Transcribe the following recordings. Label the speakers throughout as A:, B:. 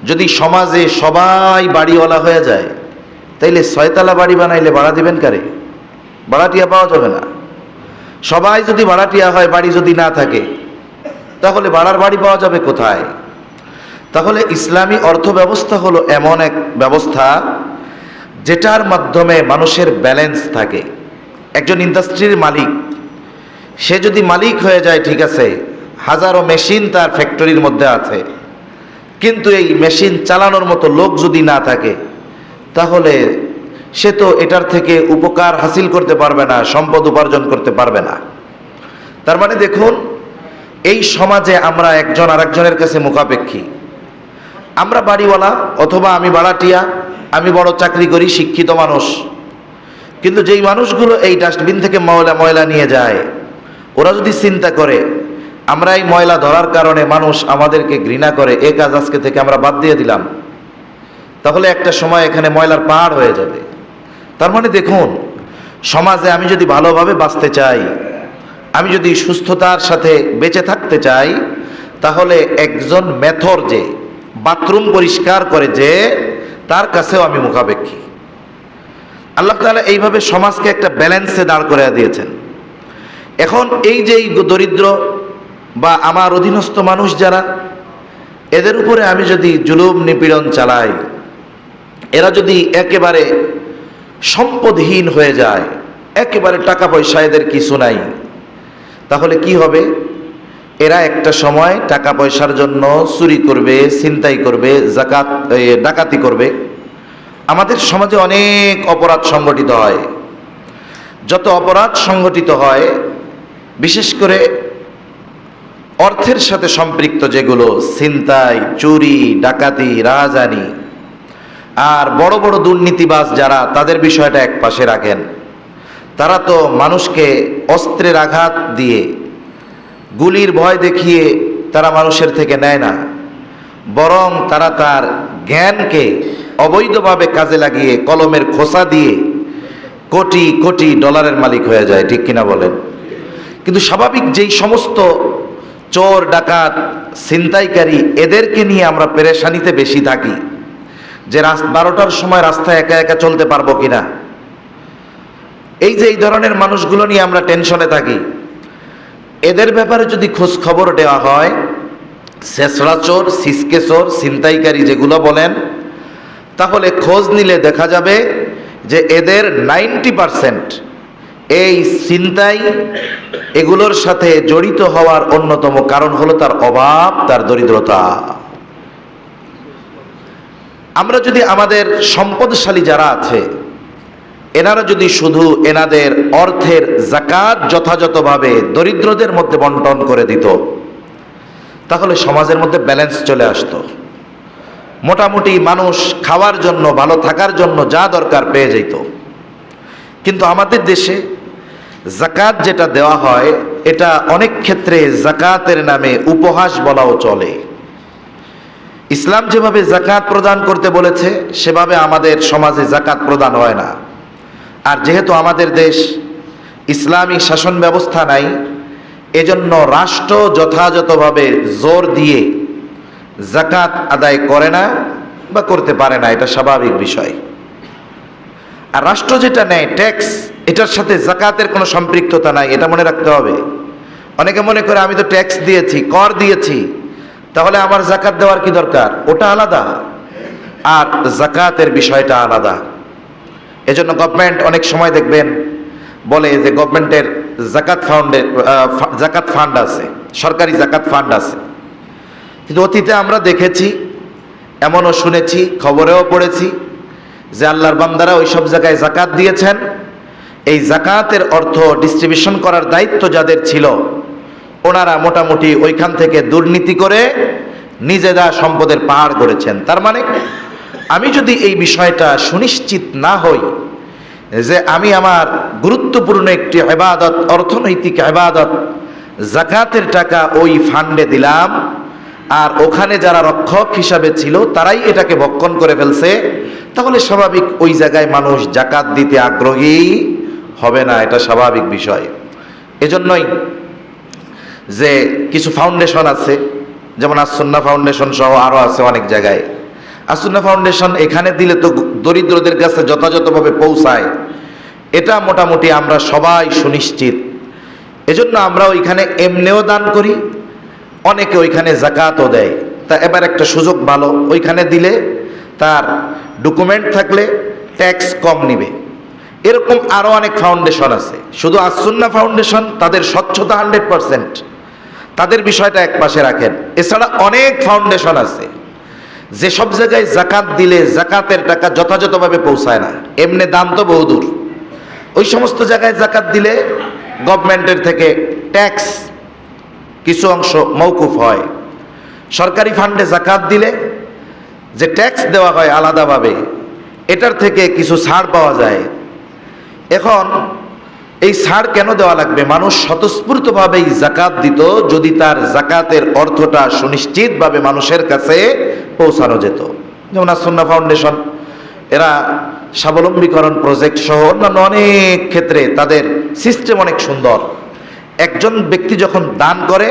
A: যদি সমাজে সবাই বাড়িওয়ালা হয়ে যায়, তাইলে 6 তলা বাড়ি বানাইলে ভাড়া দিবেন কারে? ভাড়াটিয়া পাওয়া যাবে না। সবাই যদি ভাড়াটিয়া হয়, বাড়ি যদি না থাকে, তাহলে ভাড়ার বাড়ি পাওয়া যাবে কোথায়? তাহলে ইসলামী অর্থ ব্যবস্থা হলো এমন এক ব্যবস্থা যেটার মাধ্যমে মানুষের ব্যালেন্স থাকে। একজন ইন্ডাস্ট্রির মালিক, সে যদি মালিক হয়ে যায়, ঠিক আছে, হাজারো মেশিন তার ফ্যাক্টরির মধ্যে আছে, কিন্তু এই মেশিন চালানোর মতো লোক যদি না থাকে, তাহলে সে তো এটার থেকে উপকার হাসিল করতে পারবে না, সম্পদ উপার্জন করতে পারবে না। তার মানে দেখুন, এই সমাজে আমরা একজন আরেকজনের কাছে মুখাপেক্ষী। আমরা বাড়িওয়ালা অথবা আমি ভাড়াটিয়া, আমি বড় চাকরি করি, শিক্ষিত মানুষ, কিন্তু যেই মানুষগুলো এই ডাস্টবিন থেকে ময়লা নিয়ে যায়, ওরা যদি চিন্তা করে আমরা এই ময়লা ধরার কারণে মানুষ আমাদেরকে ঘৃণা করে, এ কাজ আজকে থেকে আমরা বাদ দিয়ে দিলাম, তাহলে একটা সময় এখানে ময়লার পাহাড় হয়ে যাবে। তার মানে দেখুন, সমাজে আমি যদি ভালোভাবে বাঁচতে চাই, আমি যদি সুস্থতার সাথে বেঁচে থাকতে চাই, তাহলে একজন মেথর যে বাথরুম পরিষ্কার করে, যে তার কাছেও আমি মুখাপেক্ষী। আল্লাহ তাআলা এইভাবে সমাজকে একটা ব্যালেন্সে দাঁড় করে দিয়েছেন। এখন এই যে দরিদ্র বা আমার অধীনস্থ মানুষ যারা, এদের উপরে আমি যদি জুলুম নিপীড়ন চালাই, এরা যদি একেবারে সম্পদহীন হয়ে যায়, একেবারে টাকা পয়সা এদের কিছু নাই, তাহলে কি হবে? এরা একটা সময় টাকা পয়সার জন্য চুরি করবে, ছিনতাই করবে, ডাকাতি করবে। আমাদের সমাজে অনেক অপরাধ সংগঠিত হয়। যত অপরাধ সংগঠিত হয়, বিশেষ করে অর্থের সাথে সম্পৃক্ত যেগুলো, ছিনতাই, চুরি, ডাকাতি, রাহাজানি, আর বড় বড় দুর্নীতিবাজ যারা, তাদের বিষয়টা এক পাশে রাখেন। তারা তো মানুষকে অস্ত্রের আঘাত দিয়ে, গুলির ভয় দেখিয়ে তারা মানুষের থেকে নেয় না, বরং তারা তার জ্ঞানকে অবৈধভাবে কাজে লাগিয়ে কলমের খোসা দিয়ে কোটি কোটি ডলারের মালিক হয়ে যায়, ঠিক কিনা বলেন? কিন্তু স্বাভাবিক যেই সমস্ত চোর, ডাকাত, ছিনতাইকারী, এদেরকে নিয়ে আমরা পেরেশানিতে বেশি থাকি, যে রাত 12টার সময় রাস্তায় একা একা চলতে পারবো কিনা। এই যে এই ধরনের মানুষগুলো নিয়ে আমরা টেনশনে থাকি। এদের ব্যাপারে যদি খোঁজ খবর দেওয়া হয়, ছেঁচড়া চোর, সিসকে চোর, ছিনতাইকারী যেগুলো বলেন, তাহলে খোঁজ নিলে দেখা যাবে যে এদের 90% এই ছিনতাই এগুলোর সাথে জড়িত হওয়ার অন্যতম কারণ হলো তার অভাব, তার দরিদ্রতা। আমরা যদি আমাদের সম্পদশালী যারা আছে, এনারা যদি শুধু এনাদের অর্থের যাকাত যথাযথভাবে দরিদ্রদের মধ্যে বন্টন করে দিত, তাহলে সমাজের মধ্যে ব্যালেন্স চলে আসতো। মোটামুটি মানুষ খাওয়ার জন্য, ভালো থাকার জন্য যা দরকার পেয়ে যেত। কিন্তু আমাদের দেশে যাকাত যেটা দেওয়া হয়, এটা অনেক ক্ষেত্রে যাকাতের নামে উপহাস বলাও চলে। ইসলাম যেভাবে যাকাত প্রদান করতে বলেছে, সেভাবে আমাদের সমাজে যাকাত প্রদান হয় না। আর যেহেতু আমাদের দেশ ইসলামী শাসন ব্যবস্থা নাই, এজন্য রাষ্ট্র যথাযথভাবে জোর দিয়ে যাকাত আদায় করে না বা করতে পারে না, এটা স্বাভাবিক বিষয়। আর রাষ্ট্র যেটা নেয় ট্যাক্স, এটার সাথে যাকাতের কোনো সম্পৃক্ততা নাই, এটা মনে রাখতে হবে। অনেকে মনে করে আমি তো ট্যাক্স দিয়েছি, কর দিয়েছি, তাহলে আমার যাকাত দেওয়ার কি দরকার? ওটা আলাদা, আর যাকাতের বিষয়টা আলাদা। এজন্য গভর্নমেন্ট অনেক সময় দেখবেন বলে যে গভর্নমেন্টের যাকাত ফান্ড আছে, সরকারি যাকাত ফান্ড আছে। কিন্তু অতীতে আমরা দেখেছি, এমনও শুনেছি, খবরেও পড়েছি যে আল্লাহর বান্দারা ওই সব জায়গায় যাকাত দিয়েছেন। এই যাকাতের অর্থ ডিস্ট্রিবিউশন করার দায়িত্ব যাদের ছিল, ওনারা মোটামুটি ওইখান থেকে দুর্নীতি করে নিজেরা সম্পদের পাহাড় গড়েছেন। তার মানে আমি যদি এই বিষয়টা সুনিশ্চিত না হই যে আমি আমার গুরুত্বপূর্ণ একটি ইবাদত, অর্থনৈতিক ইবাদত, যাকাতের টাকা ওই ফান্ডে দিলাম, আর ওখানে যারা রক্ষক হিসাবে ছিল তারাই এটাকে ভক্ষণ করে ফেলছে, তাহলে স্বাভাবিক ওই জায়গায় মানুষ যাকাত দিতে আগ্রহী হবে না, এটা স্বাভাবিক বিষয়। এজন্যই যে কিছু ফাউন্ডেশন আছে, যেমন আস-সুন্নাহ ফাউন্ডেশন সহ আরও আছে অনেক জায়গায়, আসুন্না ফাউন্ডেশন এখানে দিলে তো দরিদ্রদের কাছে যথাযথভাবে পৌঁছায়, এটা মোটামুটি আমরা সবাই সুনিশ্চিত। এজন্য আমরা ওইখানে এমনিও দান করি, অনেকে ওইখানে জাকাতও দেয়। তা এবার একটা সুযোগ ভালো, ওইখানে দিলে তার ডকুমেন্ট থাকলে ট্যাক্স কম নিবে। এরকম আরও অনেক ফাউন্ডেশন আছে, শুধু আসুন্না ফাউন্ডেশন তাদের স্বচ্ছতা 100%, তাদের বিষয়টা এক পাশে রাখেন। এছাড়া অনেক ফাউন্ডেশন আছে যেসব জায়গায় জাকাত দিলে জাকাতের টাকা যথাযথভাবে পৌঁছায় না, এমনি দাম তো বহুদূর। ওই সমস্ত জায়গায় জাকাত দিলে গভর্নমেন্টের থেকে ট্যাক্স কিছু অংশ মওকুফ হয়। সরকারি ফান্ডে জাকাত দিলে যে ট্যাক্স দেওয়া হয় আলাদাভাবে, এটার থেকে কিছু ছাড় পাওয়া যায়। এখন এই ছাড় কেন দেওয়া লাগবে? মানুষ স্বতঃস্ফূর্তভাবেই জাকাত দিত যদি তার জাকাতের অর্থটা সুনিশ্চিতভাবে মানুষের কাছে পৌঁছানো যেত। যেমন আসুন্না ফাউন্ডেশন, এরা স্বাবলম্বীকরণ প্রজেক্ট সহ অন্যান্য অনেক ক্ষেত্রে তাদের সিস্টেম অনেক সুন্দর। একজন ব্যক্তি যখন দান করে,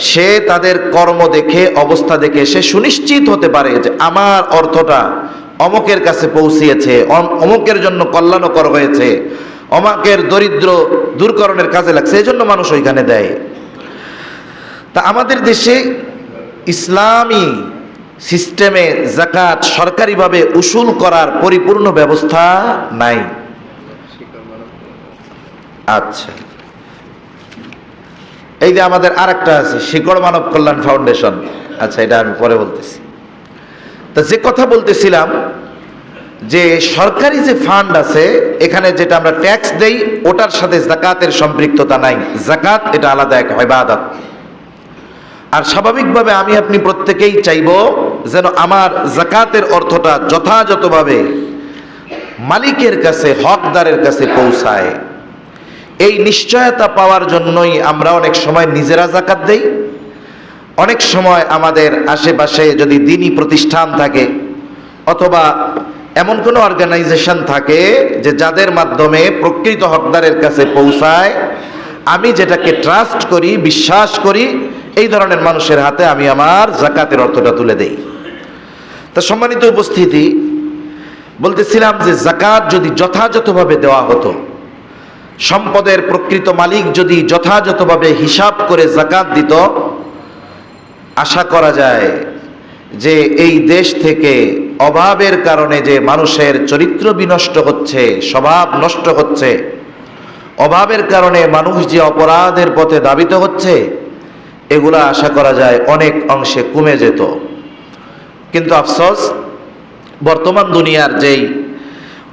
A: সে তাদের কর্ম দেখে, অবস্থা দেখে সে সুনিশ্চিত হতে পারে যে আমার অর্থটা অমুকের কাছে পৌঁছিয়েছে, অমুকের জন্য কল্যাণকর হয়েছে, অমুকের দরিদ্র দূরকরণের কাজে লাগছে, এই জন্য মানুষ ওইখানে দেয়। তা আমাদের দেশে ইসলামী সিস্টেমে জাকাত সরকারিভাবে উসুল করার পরিপূর্ণ ব্যবস্থা নাই। আচ্ছা, এই যে আমাদের আরেকটা আছে শিকড় মানব কল্যাণ ফাউন্ডেশন। আচ্ছা, এটা আমি পরে বলতেছি। তা যে কথা বলতেছিলাম যে সরকারি যে ফান্ড আছে, এখানে যেটা আমরা ট্যাক্স দেই ওটার সাথে জাকাতের সম্পৃক্ততা নাই। জাকাত এটা আলাদা এক ইবাদত। আর স্বাভাবিকভাবে আমি আপনি প্রত্যেকেই চাইব যেন আমার জাকাতের অর্থটা যথাযথভাবে মালিকের কাছে, হকদারের কাছে পৌঁছায়। এই নিশ্চয়তা পাওয়ার জন্যই আমরা অনেক সময় নিজেরা জাকাত দেই, অনেক সময় আমাদের আশেপাশে যদি দ্বীনি প্রতিষ্ঠান থাকে অথবা এমন কোনো অর্গানাইজেশন থাকে যে যাদের মাধ্যমে প্রকৃত হকদারের কাছে পৌঁছায়, আমি যেটাকে ট্রাস্ট করি, বিশ্বাস করি, এই ধরনের মানুষের হাতে আমি আমার জাকাতের অর্থটা তুলে দেই। তা সম্মানিত উপস্থিতি, বলতেছিলাম যে জাকাত যদি যথাযথভাবে দেওয়া হতো, সম্পদের প্রকৃত মালিক যদি যথাযথভাবে হিসাব করে জাকাত দিত, আশা করা যায় যে এই দেশ থেকে অভাবের কারণে যে মানুষের চরিত্র বিনষ্ট হচ্ছে, স্বভাব নষ্ট হচ্ছে, অভাবের কারণে মানুষ যে অপরাধের পথে ধাবিত হচ্ছে, এগুলা আশা করা যায় অনেক অংশে কমে যেত। কিন্তু আফসোস, বর্তমান দুনিয়ার যেই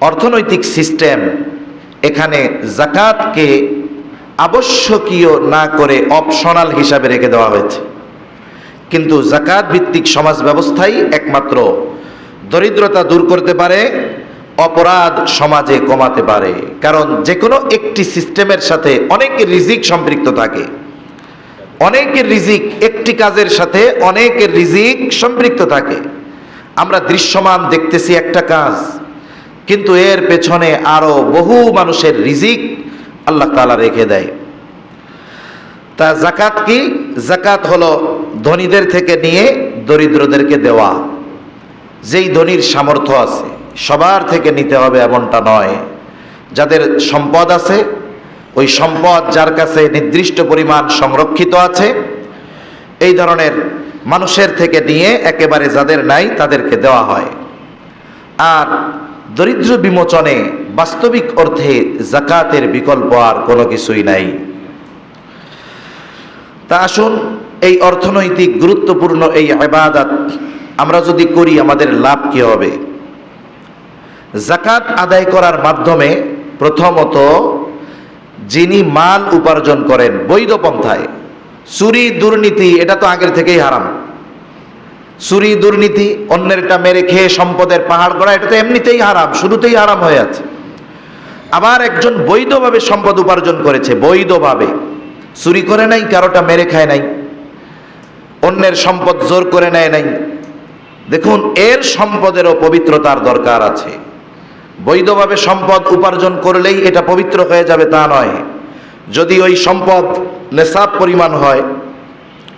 A: অর্থনৈতিক সিস্টেম, এখানে জাকাতকে আবশ্যকীয় না করে অপশনাল হিসাবে রেখে দেওয়া হয়েছে। কিন্তু জাকাত ভিত্তিক সমাজ ব্যবস্থাই একমাত্র দরিদ্রতা দূর করতে পারে, অপরাধ সমাজে কমাতে পারে। কারণ যে কোনো একটি সিস্টেমের সাথে অনেকের রিজিক সম্পৃক্ত থাকে, অনেকের রিজিক, একটি কাজের সাথে অনেকের রিজিক সম্পৃক্ত থাকে। আমরা দৃশ্যমান দেখতেছি একটা কাজ, কিন্তু এর পেছনে আরো বহু মানুষের রিজিক আল্লাহ তাআলা রেখে দেয়। তা জাকাত কি? জাকাত হলো ধনীদের থেকে নিয়ে দরিদ্রদেরকে দেওয়া। যেই ধনীর সামর্থ্য আছে সবার থেকে নিতে হবে এমনটা নয়। যাদের সম্পদ আছে, ওই সম্পদ যার কাছে নির্দিষ্ট পরিমাণ সংরক্ষিত আছে, এই ধরনের মানুষের থেকে নিয়ে একেবারে যাদের নাই তাদেরকে দেওয়া হয়। আর দরিদ্র বিমোচনে বাস্তবিক অর্থে জাকাতের বিকল্প আর কোনো কিছুই নাই। তা আসুন, এই অর্থনৈতিক গুরুত্বপূর্ণ এই ইবাদত আমরা যদি করি, আমাদের লাভ কি হবে? জাকাত আদায় করার মাধ্যমে প্রথমত যিনি মাল উপার্জন করেন বৈধ পন্থায়, চুরি দুর্নীতি এটা তো আগের থেকেই হারাম। চুরি দুর্নীতি, অন্যেরটা মেরে খেয়ে সম্পদের পাহাড় গড়া, এটা তো এমনিতেই হারাম, শুরুতেই হারাম হয়ে আছে। আবার একজন বৈধভাবে সম্পদ উপার্জন করেছে, বৈধভাবে, চুরি করে নাই, কারোটা মেরে খায় নাই, অন্যের সম্পদ জোর করে নেয় নাই, দেখুন এর সম্পদেরও পবিত্রতার দরকার আছে। বৈধভাবে সম্পদ উপার্জন করলেই এটা পবিত্র হয়ে যাবে তা নয়। যদি ওই সম্পদ নেশাব পরিমাণ হয়,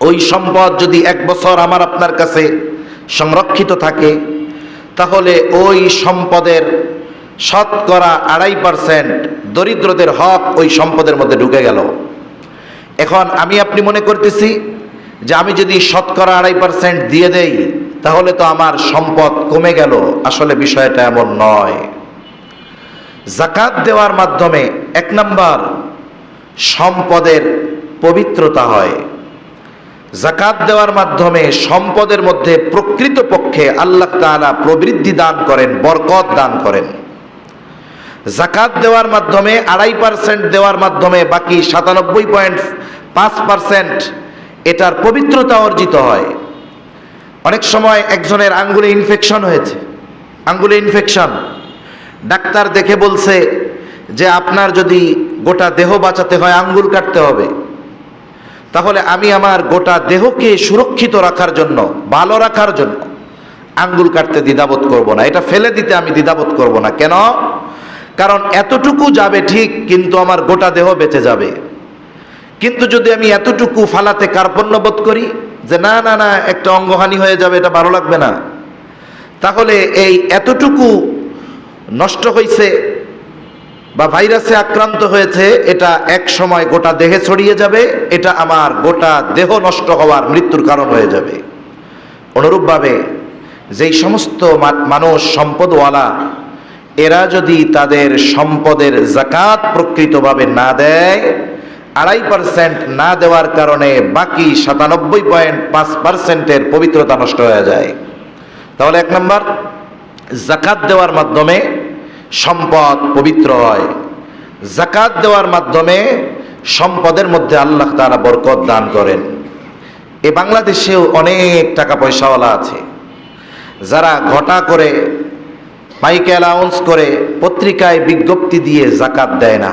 A: ওই সম্পদ যদি 1 বছর আমার আপনার কাছে সংরক্ষিত থাকে, তাহলে ওই সম্পদের শতকরা 2.5% দরিদ্রদের হক ওই সম্পদের মধ্যে ঢুকে গেল। এখন আমি আপনি মনে করতেছি যে আমি যদি শতকরা 2.5% দিয়ে দেই তাহলে তো আমার সম্পদ কমে গেল। আসলে বিষয়টা এমন নয়। যাকাত দেওয়ার মাধ্যমে 1 নাম্বার সম্পদের পবিত্রতা হয়। যাকাত দেওয়ার মাধ্যমে সম্পদের মধ্যে প্রকৃতপক্ষে আল্লাহ তাআলা প্রবৃদ্ধি দান করেন, বরকত দান করেন। যাকাত দেওয়ার মাধ্যমে 2.5% দেওয়ার মাধ্যমে বাকি 97.5% এটার পবিত্রতা অর্জিত হয়। অনেক সময় একজনের আঙ্গুলে ইনফেকশন হয়েছে, আঙ্গুলে ইনফেকশন, ডাক্তার দেখে বলছে যে আপনার যদি গোটা দেহ বাঁচাতে হয় আঙ্গুল কাটতে হবে। তাহলে আমি আমার গোটা দেহকে সুরক্ষিত রাখার জন্য, ভালো রাখার জন্য আঙ্গুল কাটতে দ্বিধাবোধ করব না, এটা ফেলে দিতে আমি দ্বিধাবোধ করব না। কেন? কারণ এতটুকু যাবে ঠিক, কিন্তু আমার গোটা দেহ বেঁচে যাবে। কিন্তু যদি আমি এতটুকু ফালাতে কার্পণ্য বোধ করি যে না না না একটা অঙ্গহানি হয়ে যাবে, এটা ভালো লাগবে না, তাহলে এই এতটুকু নষ্ট হয়েছে বা ভাইরাসে আক্রান্ত হয়েছে, এটা এক সময় গোটা দেহে ছড়িয়ে যাবে, এটা আমার গোটা দেহ নষ্ট হওয়ার, মৃত্যুর কারণ হয়ে যাবে। অনুরূপভাবে যেই সমস্ত মানুষ সম্পদওয়ালা, এরা যদি তাদের সম্পদের যাকাত প্রকৃতভাবে না দেয়, 2.5% না দেওয়ার কারণে বাকি 97.5%-এর পবিত্রতা নষ্ট হয়ে যায়। তাহলে 1 নম্বর, যাকাত দেওয়ার মাধ্যমে সম্পদ পবিত্র হয়। যাকাত দেওয়ার মাধ্যমে সম্পদের মধ্যে আল্লাহ তাআলা বরকত দান করেন। এই বাংলাদেশেও অনেক টাকা পয়সাওয়ালা আছে যারা ঘটা করে, মাইকে অ্যালাউন্স করে, পত্রিকায় বিজ্ঞপ্তি দিয়ে যাকাত দেয় না,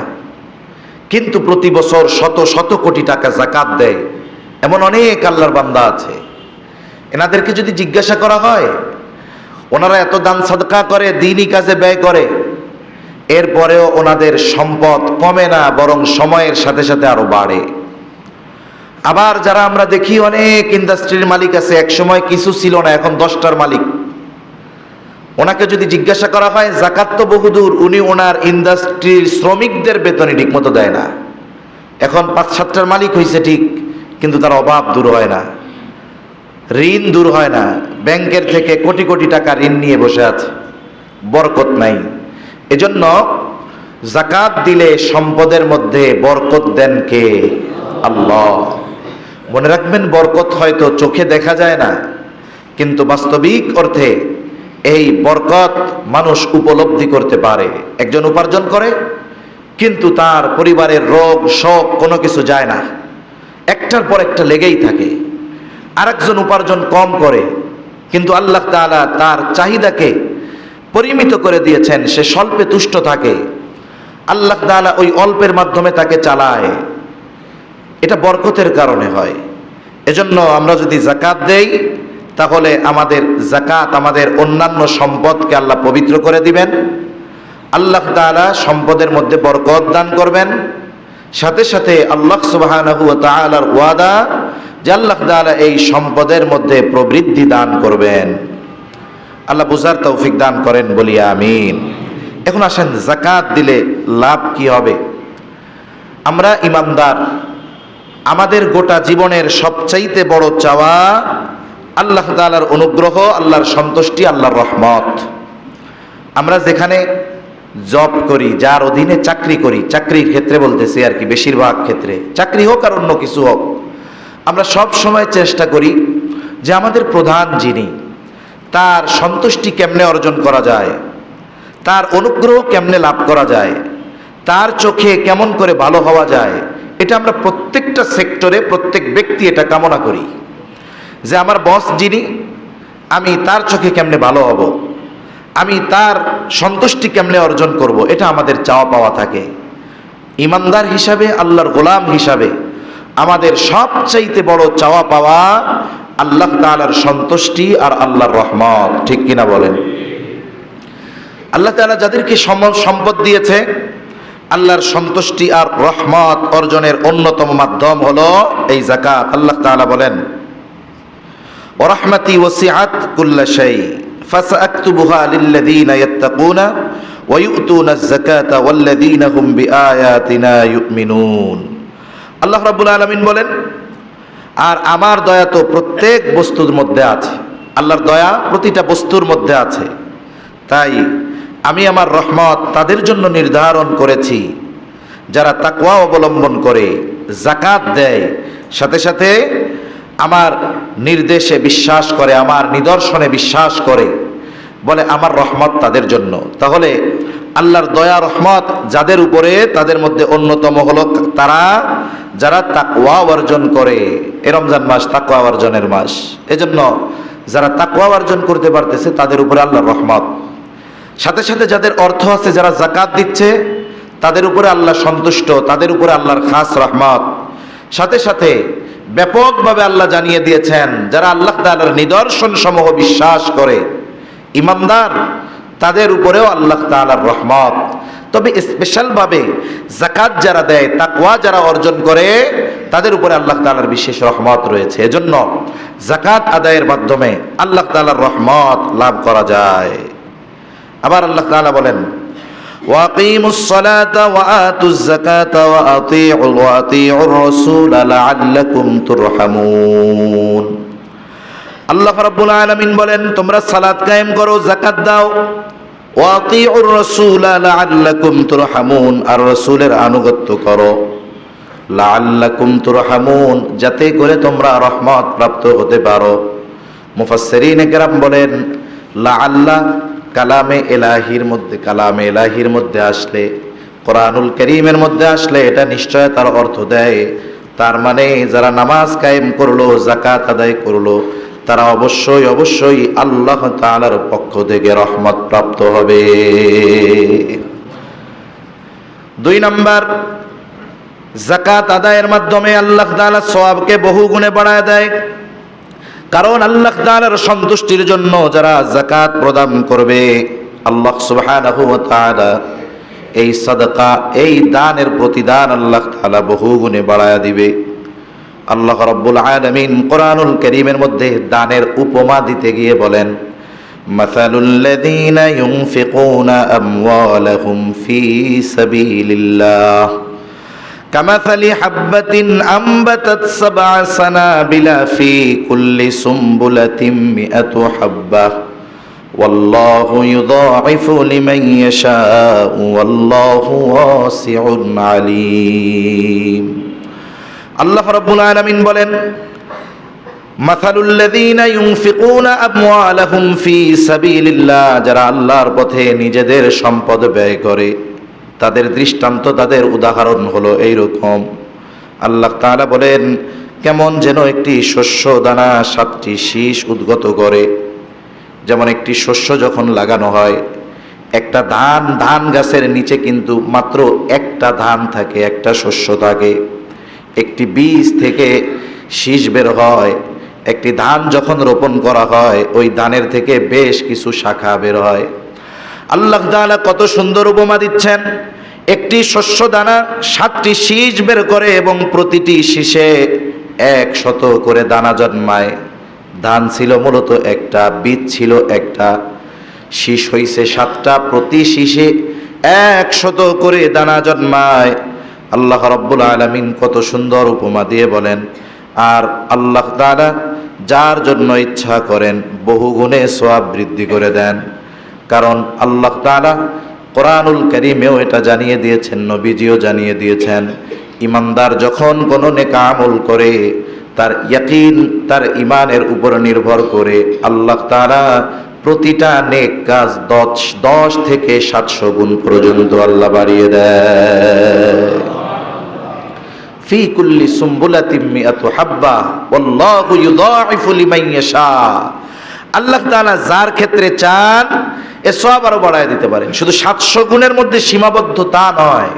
A: কিন্তু প্রতি বছর শত শত কোটি টাকা যাকাত দেয়। এমন অনেক আল্লাহর বান্দা আছে। এনাদেরকে যদি জিজ্ঞাসা করা হয়, ওনারা এত দান সাদকা করে, দ্বীনি কাজে ব্যয় করে, এরপরেও ওনাদের সম্পদ কমে না, বরং সময়ের সাথে সাথে আরো বাড়ে। আবার যারা আমরা দেখি অনেক ইন্ডাস্ট্রির মালিক আছে, এক সময় কিছু ছিল না, এখন 10টার মালিক। ওনাকে যদি জিজ্ঞাসা করা হয় যাকাত তো বহুদূর, উনি ওনার ইন্ডাস্ট্রির শ্রমিকদের বেতনই ঠিক মতো দেয় না। এখন 5-7টার মালিক হয়েছে ঠিক, কিন্তু তার অভাব দূর হয় না, ঋণ দূর হয় না, ব্যাংকের থেকে কোটি কোটি টাকা ঋণ নিয়ে বসে আছে, বরকত নাই। এজন্য যাকাত দিলে সম্পদের মধ্যে বরকত দেন কে? আল্লাহ। মনে রাখবেন, বরকত হয়তো চোখে দেখা যায় না, কিন্তু বাস্তবিক অর্থে এই বরকত মানুষ উপলব্ধি করতে পারে। একজন উপার্জন করে, কিন্তু তার পরিবারের রোগ শোক কোনো কিছু যায় না, একটার পর একটা লেগেই থাকে। আরেকজন উপার্জন কম করে, কিন্তু আল্লাহ তাআলা তার চাহিদাকে পরিমিত করে দিয়েছেন, সে স্বল্পে তুষ্ট থাকে, আল্লাহ তাআলা ওই অল্পের মাধ্যমে তাকে চালায়। এটা বরকতের কারণে হয়। এজন্য আমরা যদি যাকাত দেই, তাহলে আমাদের যাকাত আমাদের অন্যান্য সম্পদকে আল্লাহ পবিত্র করে দিবেন। আল্লাহ তাআলা সম্পদের মধ্যে বরকত দান করবেন। সাথে সাথে আল্লাহ সুবহানাহু ওয়া তাআলার ওয়াদা যে আল্লাহ তাআলা এই সম্পদের মধ্যে প্রবৃদ্ধি দান করবেন। আল্লাহ বুঝার তৌফিক দান করেন, বলি আমিন। এখন আসেন, যাকাত দিলে লাভ কি হবে? আমরা ইমানদার, আমাদের গোটা জীবনের সবচাইতে বড় চাওয়া আল্লাহ তাআলার অনুগ্রহ, আল্লাহর সন্তুষ্টি, আল্লাহর রহমত। আমরা যেখানে জব করি, যার অধীনে চাকরি করি, চাকরির ক্ষেত্রে বলতেছি আর কি, বেশিরভাগ ক্ষেত্রে চাকরি হোক আর অন্য কিছু হোক, আমরা সব সময় চেষ্টা করি যে আমাদের প্রধান যিনি, তার সন্তুষ্টি কেমনে অর্জন করা যায়, তার অনুগ্রহ কেমনে লাভ করা যায়, তার চোখে কেমন করে ভালো হওয়া যায়, এটা আমরা প্রত্যেকটা সেক্টরে, প্রত্যেক ব্যক্তি এটা কামনা করি যে আমার বস যিনি, আমি তার চোখে কেমনে ভালো হব, আমি তার সন্তুষ্টি কেমনে অর্জন করব, এটা আমাদের চাওয়া পাওয়া থাকে। ইমানদার হিসাবে, আল্লাহর গোলাম হিসাবে আমাদের সবচাইতে বড় চাওয়া পাওয়া আল্লাহ তাআলার সন্তুষ্টি আর আল্লাহর রহমত। ঠিক কিনা বলেন? আল্লাহ তাআলা যাদেরকে সম্পদ দিয়েছে, আল্লাহর সন্তুষ্টি আর রহমত অর্জনের অন্যতম মাধ্যম হলো এই যাকাত। আল্লাহ তাআলা বলেন, ওয়া রাহমাতি ওয়াসিআত কুল্লা শাই ফাসআকতুবুহা লিল্লাযীনা ইয়াত্তাকুনা ওয়া ইউতুনাজ যাকাতা ওয়াল্লাযীনা হুম বিআয়াতিনা ইউমিনুন। আল্লাহ রাব্বুল আলামিন বলেন, আর আমার দয়া তো প্রত্যেক বস্তুর মধ্যে আছে। আল্লাহর দয়া প্রতিটা বস্তুর মধ্যে আছে, তাই আমি আমার রহমত তাদের জন্য নির্ধারণ করেছি যারা তাকওয়া অবলম্বন করে, যাকাত দেয়, সাথে সাথে আমার নির্দেশে বিশ্বাস করে, আমার নিদর্শনে বিশ্বাস করে, বলে আমার রহমত তাদের জন্য। তাহলে আল্লাহর দয়া রহমত যাদের উপরে, তাদের মধ্যে অন্যতম হলো তারা যারা তাকওয়া অর্জন করে। এ রমজান মাস তাকওয়া অর্জনের মাস, এজন্য যারা তাকওয়া অর্জন করতে পারতেছে তাদের উপরে আল্লাহর রহমত। সাথে সাথে যাদের অর্থ আছে, যারা যাকাত দিচ্ছে, তাদের উপরে আল্লাহ সন্তুষ্ট, তাদের উপরে আল্লাহর খাস রহমত। সাথে সাথে ব্যাপকভাবে আল্লাহ জানিয়ে দিয়েছেন, যারা আল্লাহ তাআলার নিদর্শন সমূহ বিশ্বাস করে, ইমানদার, তাদের উপরেও আল্লাহ তাআলার রহমত। তবে স্পেশালভাবে যাকাত যারা দেয়, তাকওয়া যারা অর্জন করে, তাদের উপরে আল্লাহ তাআলার বিশেষ রহমত রয়েছে। এজন্য যাকাত আদায়ের মাধ্যমে আল্লাহ তাআলার রহমত লাভ করা যায়। আবার আল্লাহ তাআলা বলেন, ওয়াকিমুস সালাতা ওয়া আতুজ যাকাতা ওয়া আতিউর রাসূলা লাআল্লাকুম তুরহামুন। আল্লাহ রাব্বুল আলামিন বলেন, তোমরা সালাত কায়েম করো, যাকাত দাও, ওয়া আতিউর রাসূলা লাআল্লাকুম তুরহামুন, আর রাসূলের আনুগত্য করো, লাআল্লাকুম তুরহামুন, যাতে করে তোমরা রহমত প্রাপ্ত হতে পারো। মুফাসসিরিনে কেরাম বলেন, লাআল্লা কালামে এলাহির মধ্যে আসলে, কোরআনুল কারীমের মধ্যে আসলে এটা নিশ্চয় তার অর্থ দেয়, তার মানে যারা নামাজ কায়েম করলো, যাকাত আদায় করলো, তারা অবশ্যই আল্লাহ তাআলার পক্ষ থেকে রহমত প্রাপ্ত হবে। 2 নাম্বার, যাকাত আদায়ের মাধ্যমে আল্লাহ তাআলা সওয়াবকে বহু গুণে বাড়ায় দেয়। কারণ আল্লাহ তাআলার সন্তুষ্টির জন্য যারা যাকাত প্রদান করবে, আল্লাহ সুবহানাহু ওয়া তাআলা এই সাদাকা, এই দানের প্রতিদান আল্লাহ তাআলা বহু গুণে বাড়ায়া দিবে। আল্লাহ রাব্বুল আলামিন কোরআনুল কারীমের মধ্যে দানের উপমা দিতে গিয়ে বলেন, মাসালুল লাযীনা ইউনফিকুনা আমওয়ালাহুম ফী সাবিলিল্লাহ কামাসালি হাব্বাতিন আম্বাতাত সাবআ সানাবিলা ফী কুল্লি সুমবুলাতিন মিআতু হাব্বাহ ওয়াল্লাহু ইউযাইফু লিমান ইয়াশাউ ওয়াল্লাহু ওয়াসিউন আলীম। আল্লাহ রাব্বুল আলামিন বলেন, মাসালুল লাযীনা ইউনফিকুনা আমওয়ালাহুম ফী সাবিলিল্লাহ, যারা আল্লাহর পথে নিজেদের সম্পদ ব্যয় করে, তাদের দৃষ্টান্ত, তাদের উদাহরণ হলো এইরকম। আল্লাহ তাআলা বলেন, কেমন যেন একটি শস্য দানা 7টি শীষ উদ্গত করে। যেমন একটি শস্য যখন লাগানো হয়, একটা ধান গাছের নিচে কিন্তু মাত্র একটা ধান থাকে, একটা শস্য থাকে। একটি বীজ থেকে শীষ বের হয়। একটি ধান যখন রোপণ করা হয়, ওই ধানের থেকে বেশ কিছু শাখা বের হয়। আল্লাহ তাআলা কত সুন্দর উপমা দিচ্ছেন। একটি শস্য দানা 7টি শীষ বের করে এবং প্রতিটি শীষে 100 করে দানা জন্মায়। ধান ছিল মূলত একটা, বীজ ছিল একটা, শীষ হইছে 7টা, প্রতি শীষে 100 করে দানা জন্মায়। আল্লাহ রাব্বুল আলামিন কত সুন্দর উপমা দিয়ে বলেন, আর আল্লাহ তাআলা যার জন্য ইচ্ছা করেন বহু গুণে সওয়াব বৃদ্ধি করে দেন। কারণ আল্লাহ তাআলা কোরআনুল কারীমেও এটা জানিয়ে দিয়েছেন, নবীজিও জানিয়ে দিয়েছেন, ইমানদার যখন কোনো নেক আমল করে, তার ইয়াকিন, তার ঈমানের উপর নির্ভর করে আল্লাহ তাআলা প্রতিটা নেক কাজ 10 থেকে 700 গুণ পর্যন্ত আল্লাহ বাড়িয়ে দেয়। ফি কুল্লি সুমবুলাতিন মিআতু হাব্বা ওয়াল্লাহু ইউযাইফু লিমান ইয়াশা। আল্লাহ তাআলা যার ক্ষেত্রে চান এ সওয়াব আরো বাড়ায় দিতে পারেন। শুধু 700 গুণের মধ্যে সীমাবদ্ধ তা নয়,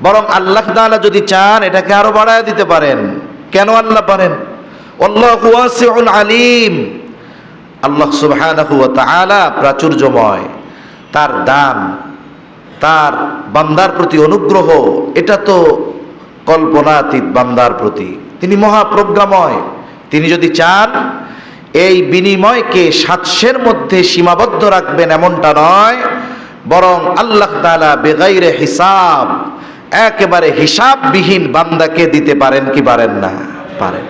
A: বরং আল্লাহ তাআলা যদি চান এটাকে আরো বাড়ায় দিতে পারেন। কেন আল্লাহ পারেন? আল্লাহু ওয়াসিউন আলীম। আল্লাহ সুবহানাহু ওয়া তাআলা প্রাচুর্যময়, তার দান, তার বান্দার প্রতি অনুগ্রহ, এটা তো কল্পনাতীত বান্দার প্রতি। তিনি মহাপ্রজ্ঞাময়। তিনি যদি চান এই বিনিময়কে 700-এর মধ্যে সীমাবদ্ধ রাখবেন এমনটা নয়, বরং আল্লাহ তাআলা বেগাইরে হিসাব, একেবারে হিসাববিহীন বান্দাকে দিতে পারেন কি পারেন না? পারেন।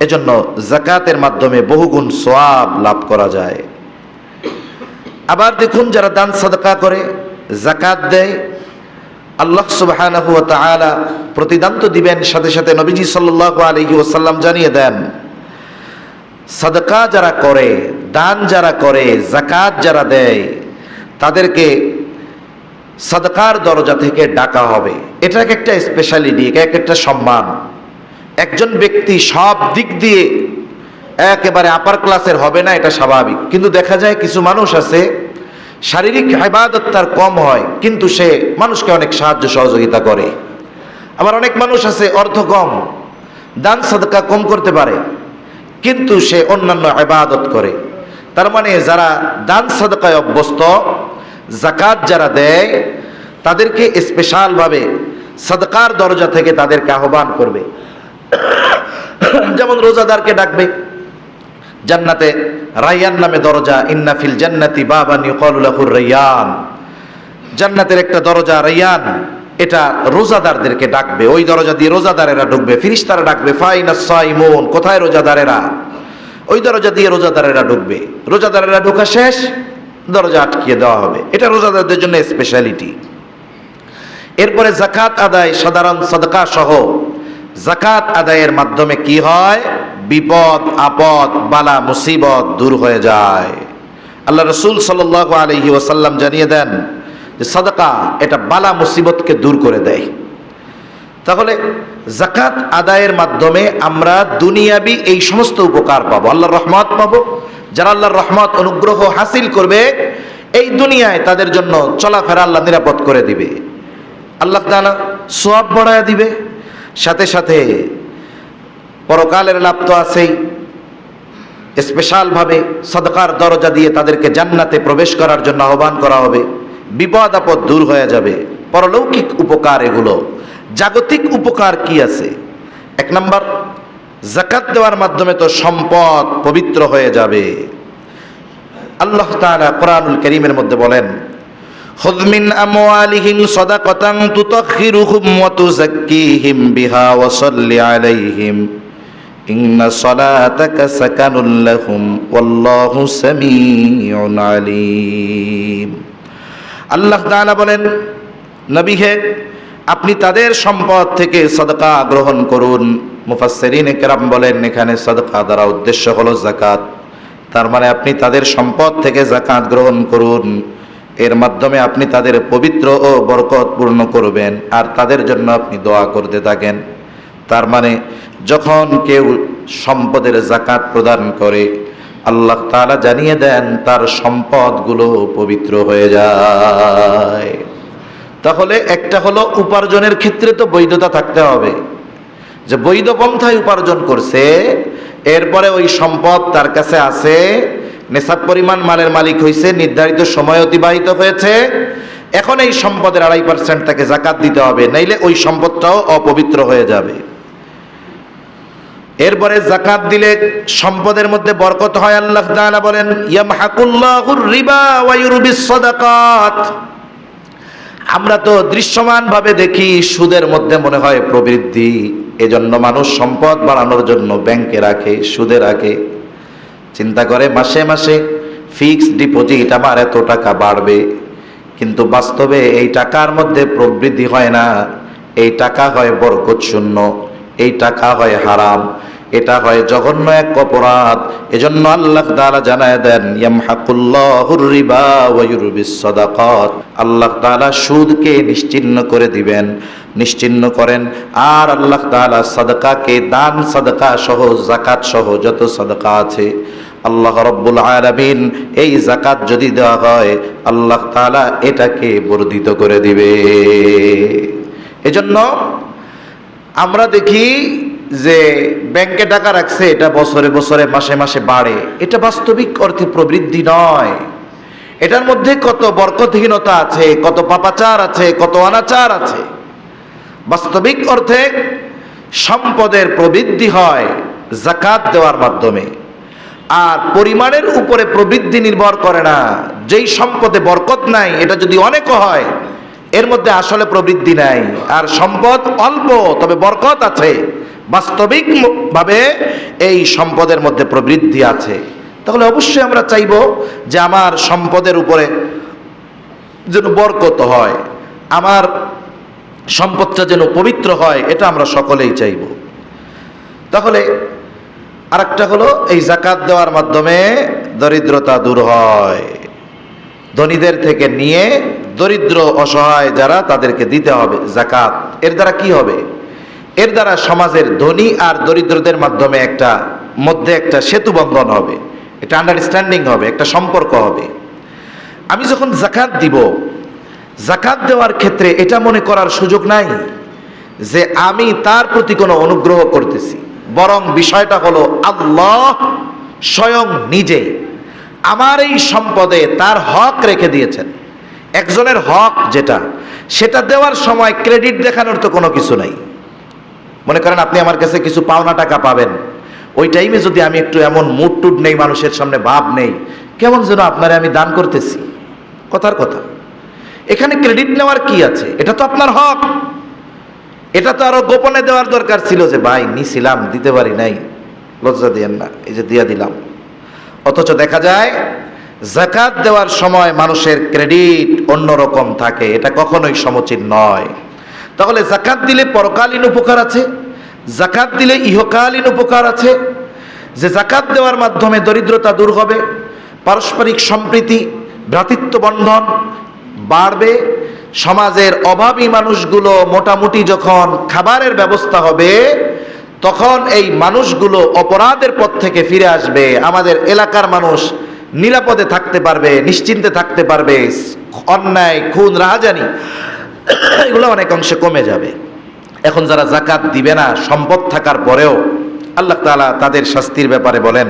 A: এজন্য যাকাতের মাধ্যমে বহুগুণ সওয়াব লাভ করা যায়। আবার দেখুন, যারা দান সাদকা করে, যাকাত দেয়, আল্লাহ সুবহানাহু ওয়া তাআলা প্রতিদান তো দিবেন, সাথে সাথে নবীজি সাল্লাল্লাহু আলাইহি ওয়াসাল্লাম জানিয়ে দেন, সাদকা যারা করে, দান যারা করে, যাকাত যারা দেয়, তাদেরকে সাদকার দরজা থেকে ডাকা হবে। এটা একটা স্পেশালিটি, এটা একটা সম্মান। একজন ব্যক্তি সব দিক দিয়ে একেবারে আপার ক্লাসের হবে না, এটা স্বাভাবিক। কিন্তু দেখা যায় কিছু মানুষ আছে, শারীরিক ইবাদত তার কম হয়, কিন্তু সে মানুষকে অনেক সাহায্য সহযোগিতা করে। আবার অনেক মানুষ আছে অর্থ কম, দান সাদকা কম করতে পারে, কিন্তু সে অন্যান্য ইবাদত করে। তার মানে যারা দান সাদকায় অভ্যস্ত, যাকাত যারা দেয়, তাদেরকে স্পেশালভাবে সাদকার দরজা থেকে তাদেরকে আহ্বান করবে। যেমন রোজাদারকে ডাকবে, জান্নাতে রায়্যান নামে দরজা, ইন্না ফিল জান্নাতি বাবান ইউকালু লাহুর রায়্যান, জান্নাতের একটা দরজা রায়্যান, এটা রোজাদারদেরকে ডাকবে। ওই দরজা দিয়ে রোজাদারেরা ঢুকবে, ফেরেশতারা ডাকবে, ফাইনাস সাইমুন, কোথায় রোজাদারেরা? ওই দরজা দিয়ে রোজাদারেরা ঢুকবে। রোজাদারেরা ঢোকা শেষ, দরজা আটকিয়ে দেওয়া হবে। এটা রোজাদারদের জন্য স্পেশালিটি। এরপরে যাকাত আদায়, সাধারণ সাদকা সহ যাকাত আদায়ের মাধ্যমে কি হয়? বিপদ আপদ, বালা মুসিবত দূর হয়ে যায়। আল্লাহ রাসূল সাল্লাল্লাহু আলাইহি ওয়াসাল্লাম জানিয়ে দেন যে সাদকা এটা বালা মুসিবতকে দূর করে দেয়। তাহলে যাকাত আদায়ের মাধ্যমে আমরা দুনিয়াবি এই সমস্ত উপকার পাবো, আল্লাহর রহমত পাবো। যারা আল্লাহর রহমত অনুগ্রহ হাসিল করবে, এই দুনিয়ায় তাদের জন্য চলাফেরা আল্লাহ নিরাপদ করে দিবে, আল্লাহ তাআলা সওয়াব বাড়ায় দিবে। সাথে সাথে পরকালের লাভ তো আছেই। স্পেশালভাবে সাদকার দরজা দিয়ে তাদেরকে জান্নাতে প্রবেশ করার জন্য আহ্বান করা হবে। বিপদ আপদ দূর হয়ে যাবে। পরলৌকিক উপকার এগুলো। জাগতিক উপকার কি আছে? এক নাম্বার, যাকাত দেওয়ার মাধ্যমে তো সম্পদ পবিত্র হয়ে যাবে। আল্লাহ তাআলা কোরআনুল কারীমের মধ্যে বলেন, খুয মিন আমওয়ালিহিম সাদাকাতান তুতাহহিরুহুম ওয়া তুযাক্কিহিম বিহা ওয়া সাল্লি আলাইহিম ইন্না সালাতাকা সাকানুল লাহুম ওয়াল্লাহু সামিউন আলীম। আল্লাহ তাআলা বলেন, নবী হে, আপনি তাদের সম্পদ থেকে সাদকা গ্রহণ করুন। মুফাসসিরিনে কেরাম বলেন, এখানে সাদকা দ্বারা উদ্দেশ্য হলো যাকাত। তার মানে আপনি তাদের সম্পদ থেকে যাকাত গ্রহণ করুন, এর মাধ্যমে আপনি তাদের পবিত্র ও বরকতপূর্ণ করবেন, আর তাদের জন্য আপনি দোয়া করতে থাকেন। তার মানে যখন কেউ সম্পদের যাকাত প্রদান করে, আল্লাহ তাআলা জানিয়ে দেন তার সম্পদগুলো পবিত্র হয়ে যায়। তাহলে একটা হলো উপার্জনের ক্ষেত্রে তো বৈধতা থাকতে হবে, যে বৈধ পন্থায় উপার্জন করছে, এরপরে ওই সম্পদ তার কাছে আছে, নেশাব পরিমাণ মালের মালিক হয়েছে, নির্ধারিত সময় অতিবাহিত হয়েছে, এখন এই সম্পদের 2.5% তাকে যাকাত দিতে হবে, নাইলে ওই সম্পদটাও অপবিত্র হয়ে যাবে। এরপরে যাকাত দিলে সম্পদের মধ্যে বরকত হয়। আল্লাহ তাআলা বলেন, ইয়ামহাকুল্লাহুর রিবা ওয়া ইউরবিস সাদাকাত। আমরা তো দৃশ্যমান ভাবে দেখি সুদের মধ্যে মনে হয় প্রবৃদ্ধি, এজন্য মানুষ সম্পদ বাড়ানোর জন্য ব্যাংকে রাখে, সুদে রাখে, চিন্তা করে মাসে মাসে ফিক্সড ডিপোজিট আমার এত টাকা বাড়বে। কিন্তু বাস্তবে এই টাকার মধ্যে প্রবৃদ্ধি হয় না, এই টাকা হয় বরকত শূন্য, এই টাকা হয় হারাম, এটা হয় জঘন্য এক অপরাধ। এজন্য আল্লাহ তাআলা জানায় দেন, ইয়ামহাকুল্লাহুর রিবা ওয়া ইউরবিস সাদাকাত। আল্লাহ তাআলা সুদকে নিশ্চিহ্ন করে দিবেন, নিশ্চিহ্ন করেন। আর আল্লাহ তাআলা সাদাকাকে, দান সাদাকা সহ যাকাত সহ যত সাদাকা আছে, আল্লাহ রাব্বুল আলামিন এই যাকাত যদি দেওয়া হয়, আল্লাহ তাআলা এটাকে বর্ধিত করে দিবে। এজন্য আমরা দেখি যে ব্যাংকে টাকা রাখছে, এটা বছরে বছরে মাসে মাসে বাড়ে, এটা বাস্তবিক অর্থে প্রবৃদ্ধি নয়। এটার মধ্যে কত বরকতহীনতা আছে, কত পাপাচার আছে, কত অনাচার আছে। বাস্তবিক অর্থে সম্পদের প্রবৃদ্ধি হয় যাকাত দেওয়ার মাধ্যমে। আর পরিমাণের উপরে প্রবৃদ্ধি নির্ভর করে না। যেই সম্পদে বরকত নাই, এটা যদি অনেকও হয়, এর মধ্যে আসলে প্রবৃদ্ধি নাই। আর সম্পদ অল্প তবে বরকত আছে, বাস্তবিক ভাবে এই সম্পদের মধ্যে প্রবৃদ্ধি আছে। তাহলে অবশ্যই আমরা চাইব যে আমার সম্পদের উপরে যেন বরকত হয়, আমার সম্পদটা যেন পবিত্র হয়, এটা আমরা সকলেই চাইব। তাহলে আরেকটা হলো, এই যাকাত দেওয়ার মাধ্যমে দরিদ্রতা দূর হয়। ধনীদের থেকে নিয়ে দরিদ্র অসহায় যারা, তাদেরকে দিতে হবে যাকাত। এর দ্বারা কি হবে? এর দ্বারা সমাজের ধনী আর দরিদ্রদের মাধ্যমে মধ্যে একটা সেতু বন্ধন হবে, একটা আন্ডারস্ট্যান্ডিং হবে, একটা সম্পর্ক হবে। আমি যখন যাকাত দিব, যাকাত দেওয়ার ক্ষেত্রে এটা মনে করার সুযোগ নাই যে আমি তার প্রতি কোনো অনুগ্রহ করতেছি, বরং বিষয়টা হলো আল্লাহ স্বয়ং নিজে আমার এই সম্পদে তার হক রেখে দিয়েছেন। একজনের হক সেটা দেওয়ার সময় ক্রেডিট দেখানোর তো কোনো কিছু নাই। মনে করেন আপনি আমার কাছে কিছু পাওনা টাকা পাবেন, ওই টাইমে যদি আমি একটু এমন মুড টুড নেই, মানুষের সামনে ভাব নেই, কেমন যেন আপনারে আমি দান করতেছি। কথার কথা, এখানে ক্রেডিট নেওয়ার কি আছে? এটা তো আপনার হক। এটা তো আরো গোপনে দেওয়ার দরকার ছিল, যে ভাই নিছিলাম, দিতে পারি নাই, লজ্জা দিয়েন না, এই যে দিয়া দিলাম। অথচ দেখা যায় যাকাত দেওয়ার সময় মানুষের ক্রেডিট অন্যরকম থাকে, এটা কখনোই সমুচিত নয়। তাহলে যাকাত দিলে পরকালীন উপকার আছে, যাকাত দিলে ইহকালীন উপকার আছে। যে যাকাত দেওয়ার মাধ্যমে দরিদ্রতা দূর হবে, পারস্পরিক সম্প্রীতি, ভ্রাতৃত্ব বন্ধন বাড়বে, সমাজের অভাবী মানুষগুলো মোটামুটি যখন খাবারের ব্যবস্থা হবে, তখন এই মানুষগুলো অপরাধের পথ থেকে ফিরে আসবে। আমাদের এলাকার মানুষ নিরাপদে থাকতে পারবে, নিশ্চিন্তে থাকতে পারবে। অন্যায়, খুন, রাহাজানি এগুলো অনেক অংশে কমে যাবে। এখন যারা যাকাত দিবে না, সম্পদ থাকার পরেও, আল্লাহ তাআলা তাদের শাস্তির ব্যাপারে বলেন,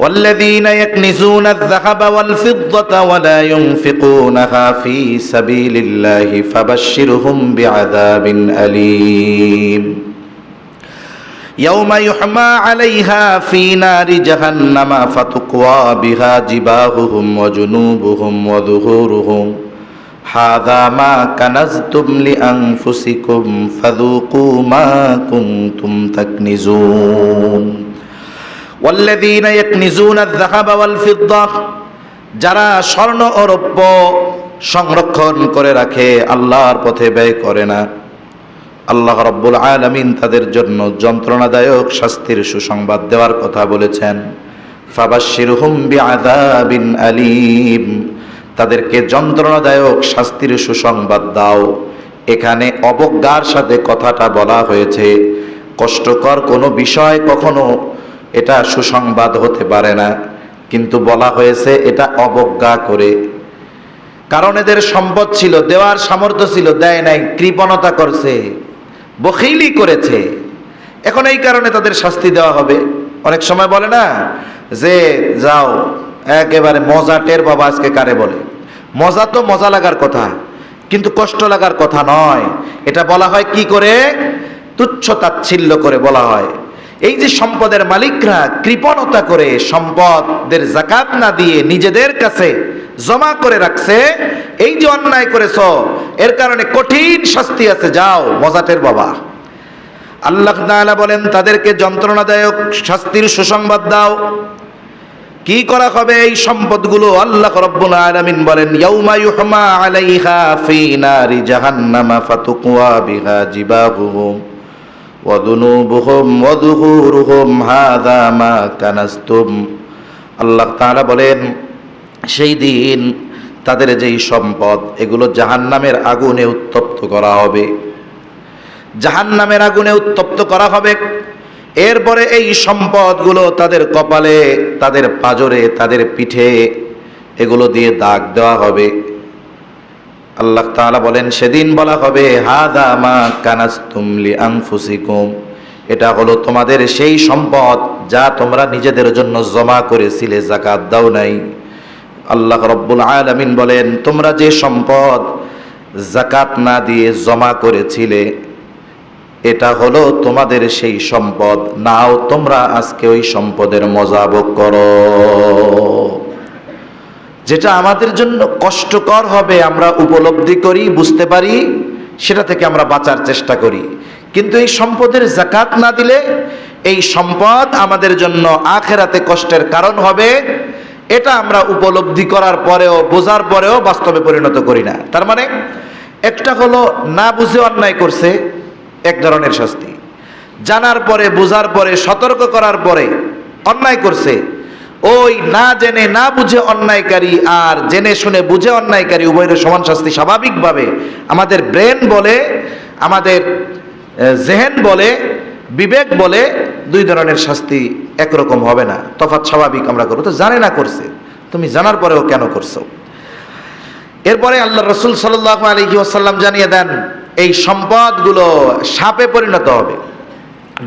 A: والذين يكنزون الذهب والفضة ولا ينفقونها في سبيل الله فبشرهم بعذاب أليم يوم يحمى عليها في نار جهنم فتقوى بها جباههم وجنوبهم وظهورهم هذا ما كنزتم لأنفسكم فذوقوا ما كنتم تكنزون والذين يكنزون الذهب والفضة যারা স্বর্ণ ও রৌপ্য সংরক্ষণ করে রাখে, আল্লাহর পথে ব্যয় করে না, আল্লাহ রাব্বুল আলামিন তাদের জন্য যন্ত্রণাদায়ক শাস্তির সুসংবাদ দেওয়ার কথা বলেছেন। ফাবাশশিরহুম বিআযাবিন আলীম, তাদেরকে যন্ত্রণাদায়ক শাস্তির সুসংবাদ দাও। এখানে অবজ্ঞার সাথে কথাটা বলা হয়েছে। কষ্টকর কোনো বিষয় কখনো এটা সুসংবাদ হতে পারে না, কিন্তু বলা হয়েছে এটা অবজ্ঞা করে। কারণ এদের সম্পদ ছিল, দেওয়ার সামর্থ্য ছিল, দেয় নাই, কৃপণতা করছে, বখিলি করেছে। এখন এই কারণে তাদের শাস্তি দেওয়া হবে। অনেক সময় বলে না যে যাও একেবারে মজা টের বাবা, আজকে কারে বলে মজা? তো মজা লাগার কথা, কিন্তু কষ্ট লাগার কথা নয়। এটা বলা হয় কি করে? তুচ্ছ তাচ্ছিল্য করে বলা হয়। এই যে সম্পদের মালিকরা কৃপণতা করে সম্পদের যাকাত না দিয়ে নিজেদের কাছে জমা করে রাখছে, এই যে অন্যায় করেছ, এর কারণে কঠিন শাস্তি আছে, যাও মজাটের বাবা। আল্লাহ তাআলা বলেন তাদেরকে যন্ত্রণাদায়ক শাস্তির সুসংবাদ দাও। কি করা হবে এই সম্পদগুলো? আল্লাহ রাব্বুল আলামিন বলেন, ইয়াউমা ইউহমা আলাইহা ফি নারি জাহান্নামা ফাতুকওয়া বিহা জিবাহুহুম ওয়াদুনুবুহুম ওয়াদুহুরুহুম হাযা মা কানাজতুম। আল্লাহ তাআলা বলেন সেই দিন তাদের যেই সম্পদ, এগুলো জাহান্নামের আগুনে উত্তপ্ত করা হবে, জাহান্নামের আগুনে উত্তপ্ত করা হবে। এরপরে এই সম্পদগুলো তাদের কপালে, তাদের পাজরে, তাদের পিঠে এগুলো দিয়ে দাগ দেওয়া হবে। আল্লাহ তাআলা বলেন সেদিন বলা হবে, হাদা মা কানাজতুম লিআনফুসিকুম, এটা হলো তোমাদের সেই সম্পদ যা তোমরা নিজেদের জন্য জমা করেছিলে, যাকাত দাও নাই। আল্লাহ রাব্বুল আলামিন বলেন তোমরা যে সম্পদ যাকাত না দিয়ে জমা করেছিলে, এটা হলো তোমাদের সেই সম্পদ, নাও তোমরা আজকে ওই সম্পদের মজা ভোগ করো। যেটা আমাদের জন্য কষ্টকর হবে আমরা উপলব্ধি করি, বুঝতে পারি, সেটা থেকে আমরা বাঁচার চেষ্টা করি। কিন্তু এই সম্পদের যাকাত না দিলে এই সম্পদ আমাদের জন্য আখেরাতে কষ্টের কারণ হবে, এটা আমরা উপলব্ধি করার পরেও, বোঝার পরেও বাস্তবে পরিণত করি না। তার মানে একটা হলো না বুঝে অন্যায় করছে, এক ধরনের শাস্তি। জানার পরে, বোঝার পরে, সতর্ক করার পরে অন্যায় করছে, ওই না জেনে না বুঝে অন্যায়কারী আর জেনে শুনে বুঝে অন্যায়কারী উভয়ের সমান শাস্তি। স্বাভাবিকভাবে আমাদের ব্রেন বলে, আমাদের জেহেন বলে, বিবেক বলে দুই ধরনের শাস্তি একরকম হবে না, তফাৎ স্বাভাবিক আমরা করবো। তো জানে না করছে, তুমি জানার পরেও কেন করছো? এরপরে আল্লাহ রসুল সাল্লাল্লাহু আলাইহি ওয়াসাল্লাম জানিয়ে দেন এই সম্পদগুলো সাপে পরিণত হবে,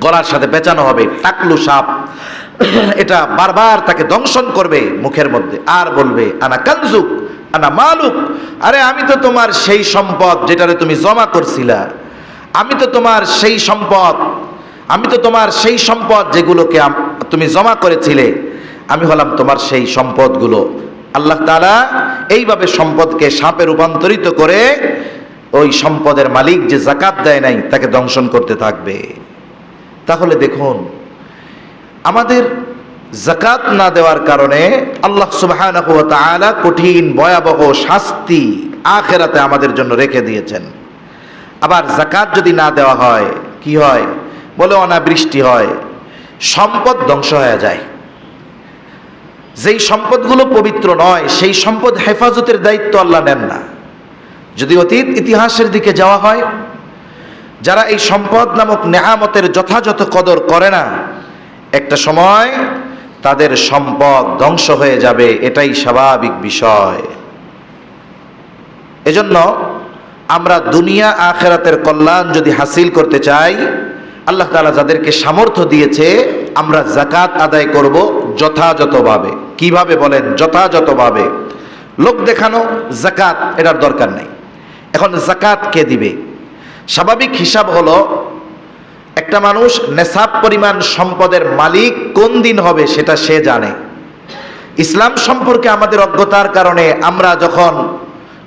A: গলার সাথে পেঁচানো হবে, টাকলু সাপ। এটা বারবার তাকে দংশন করবে মুখের মধ্যে, আর বলবে আনা কানজুক আনা মালুক, আরে আমি তো তোমার সেই সম্পদ যেটারে তুমি জমা করছিলা, আমি তো তোমার সেই সম্পদ, আমি তো তোমার সেই সম্পদ যেগুলোকে তুমি জমা করেছিলে, আমি হলাম তোমার সেই সম্পদগুলো। আল্লাহ তাআলা এইভাবে সম্পদকে সাপে রূপান্তরিত করে ওই সম্পদের মালিক যে যাকাত দেয় নাই তাকে দংশন করতে থাকবে। তাহলে দেখুন, আমাদের যাকাত না দেওয়ার কারণে আল্লাহ সুবহানাহু ওয়া তাআলা কঠিন ভয়াবহ শাস্তি আখিরাতে আমাদের জন্য রেখে দিয়েছেন। আবার যাকাত যদি না দেওয়া হয় কি হয়? বলে অনাবৃষ্টি হয়, সম্পদ ধ্বংস হয়ে যায়। যেই সম্পদগুলো পবিত্র নয় সেই সম্পদ হেফাজতের দায়িত্ব আল্লাহ নেন না। যদি অতীত ইতিহাসের দিকে যাওয়া হয়, যারা এই সম্পদ নামক নেয়ামতের যথাযথ কদর করে না, একটা সময় তাদের সম্পদ ধ্বংস হয়ে যাবে, এটাই স্বাভাবিক বিষয়। এজন্য আমরা দুনিয়া আখিরাতের কল্যাণ যদি হাসিল করতে চাই, আল্লাহ তাআলা যাদেরকে সামর্থ্য দিয়েছে, আমরা যাকাত আদায় করব যথাযথভাবে। কিভাবে বলেন? যথাযথভাবে। লোক দেখানো যাকাত এটার দরকার নেই। এখন যাকাত কে দিবে? স্বাভাবিক হিসাব হলো একটা মানুষ নেসাব পরিমাণ সম্পদের মালিক কোন দিন হবে সেটা সে জানে। ইসলাম সম্পর্কে আমাদের অজ্ঞতার কারণে আমরা যখন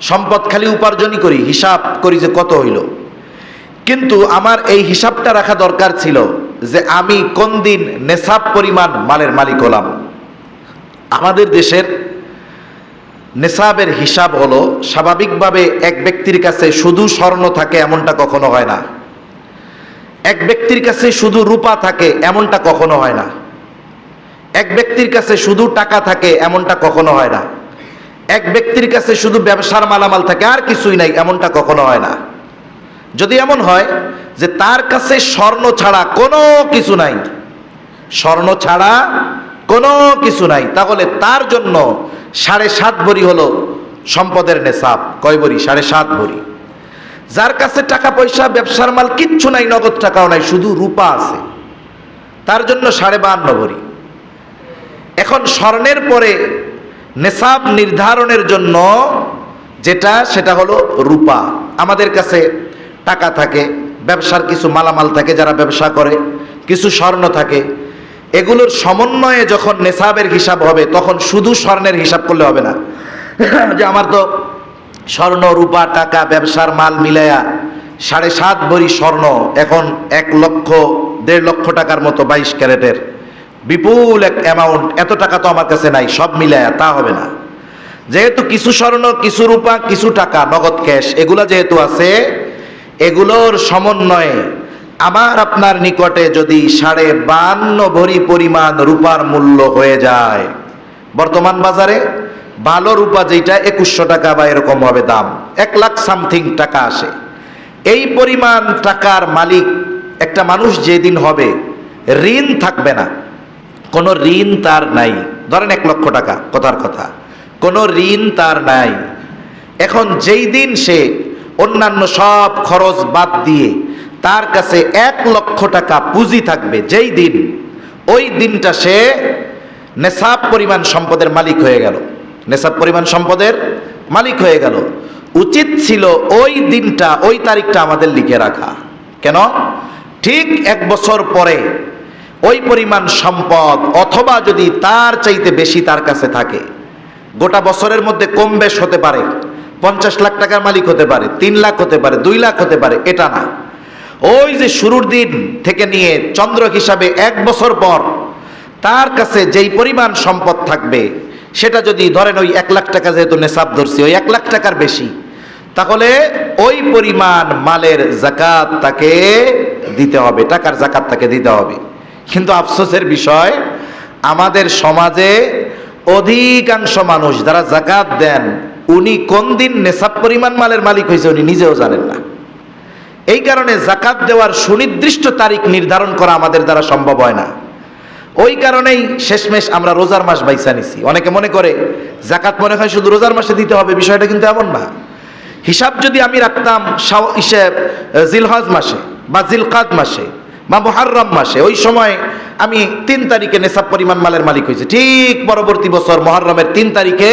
A: সম্পদ খালি উপার্জনই করি, হিসাব করি যে কত হইল, কিন্তু আমার এই হিসাবটা রাখা দরকার ছিল যে আমি কোন দিন নেসাব পরিমাণ মালের মালিক হলাম। আমাদের দেশের নেসাবের হিসাব হলো, স্বাভাবিকভাবে এক ব্যক্তির কাছে শুধু স্বর্ণ থাকে এমনটা কখনো হয় না, এক ব্যক্তির কাছে শুধু রূপা থাকে এমনটা কখনো হয় না, এক ব্যক্তির কাছে শুধু টাকা থাকে এমনটা কখনো হয় না, এক ব্যক্তির কাছে শুধু ব্যবসার মালামাল থাকে আর কিছুই নাই এমনটা কখনো হয় না। যদি এমন হয় যে তার কাছে স্বর্ণ ছাড়া কোনো কিছু নাই, স্বর্ণ ছাড়া কোনো কিছু নাই, তাহলে তার জন্য 7.5 ভরি হলো সম্পদের নেসাব। কয় ভরি? 7.5 ভরি। যার কাছে টাকা পয়সা ব্যবসার মাল কিচ্ছু নাই, নগদ টাকাও নাই, শুধু রূপা আছে, তার জন্য 52.5 ভরি। এখন স্বর্ণের পরে নেসাব নির্ধারণের জন্য যেটা, সেটা হলো রূপা। আমাদের কাছে টাকা থাকে, ব্যবসার কিছু মালামাল থাকে, যারা ব্যবসা করে, কিছু স্বর্ণ থাকে, এগুলোর সমন্বয়ে যখন নেসাবের হিসাব হবে তখন শুধু স্বর্ণের হিসাব করলে হবে না যে আমার তো স্বর্ণ রূপা টাকা ব্যবসার মাল মিলায়া 7.5 ভরি স্বর্ণ, এখন 1 লক্ষ 1.5 লক্ষ টাকার মতো 22 ক্যারেটের বিপুল এক অ্যামাউন্ট, এত টাকা তো আমার কাছে নাই, সব মিলায়া তা হবে না। যেহেতু কিছু স্বর্ণ, কিছু রূপা, কিছু টাকা নগদ ক্যাশ, এগুলা যেহেতু আছে, এগুলোর সমন্বয়ে আমার আপনার নিকটে যদি 52.5 ভরি পরিমাণ রূপার মূল্য হয়ে যায়, বর্তমান বাজারে ভালো রূপা যেটা 2100 টাকা বা এরকম হবে দাম, 1 লাখ সামথিং টাকা আসে। এই পরিমাণ টাকার মালিক একটা মানুষ যেদিন হবে, ঋণ থাকবে না, কোনো ঋণ তার নাই। ধরেন 1 লক্ষ টাকা, কথার কথা, কোনো ঋণ তার নাই। এখন যেই দিন সে অন্যান্য সব খরচ বাদ দিয়ে তার কাছে 1 লক্ষ টাকা পুঁজি থাকবে, যেই দিন, ওই দিনটা সে নেসাব পরিমাণ সম্পদের মালিক হয়ে গেল, নেসাব পরিমাণ সম্পদের মালিক হয়ে গেল। উচিত ছিল ওই দিনটা, ওই তারিখটা আমাদের লিখে রাখা। কেন? ঠিক 1 বছর পরে ওই পরিমাণ সম্পদ অথবা যদি তার চাইতে বেশি তার কাছে থাকে, গোটা বছরের মধ্যে কম বেশ হতে পারে, 50 লাখ টাকার মালিক হতে পারে, 3 লাখ হতে পারে, 2 লাখ হতে পারে, এটা না। ওই যে শুরুর দিন থেকে নিয়ে চন্দ্র হিসাবে 1 বছর পর তার কাছে যেই পরিমাণ সম্পদ থাকবে, সেটা যদি ধরেন ওই 1 লাখ টাকা যেহেতু নেশাব ধরছি, ওই 1 লাখ টাকার বেশি, তাহলে ওই পরিমাণ মালের যাকাত তাকে দিতে হবে, টাকার যাকাত তাকে দিতে হবে। কিন্তু আফসোসের বিষয়, আমাদের সমাজে অধিকাংশ মানুষ যারা যাকাত দেন, উনি কোন দিন নেশাব পরিমাণ মালের মালিক হয়েছে উনি নিজেও জানেন না। এই কারণে যাকাত দেওয়ার সুনির্দিষ্ট তারিখ নির্ধারণ করা আমাদের দ্বারা সম্ভব হয় না। ওই কারণেই শেষমেশ আমরা রোজার মাস বাইসা নিছি। অনেকে মনে করে যাকাত মনে হয় শুধু রোজার মাসে দিতে হবে, বিষয়টা কিন্তু এমন না। হিসাব যদি আমি রাখতাম জিলহজ মাসে বা জিলকাদ মাসে বা মুহাররম মাসে, ওই সময় আমি 3 তারিখে নেশাব পরিমাণ মালের মালিক হয়েছে, ঠিক পরবর্তী বছর মুহররমের 3 তারিখে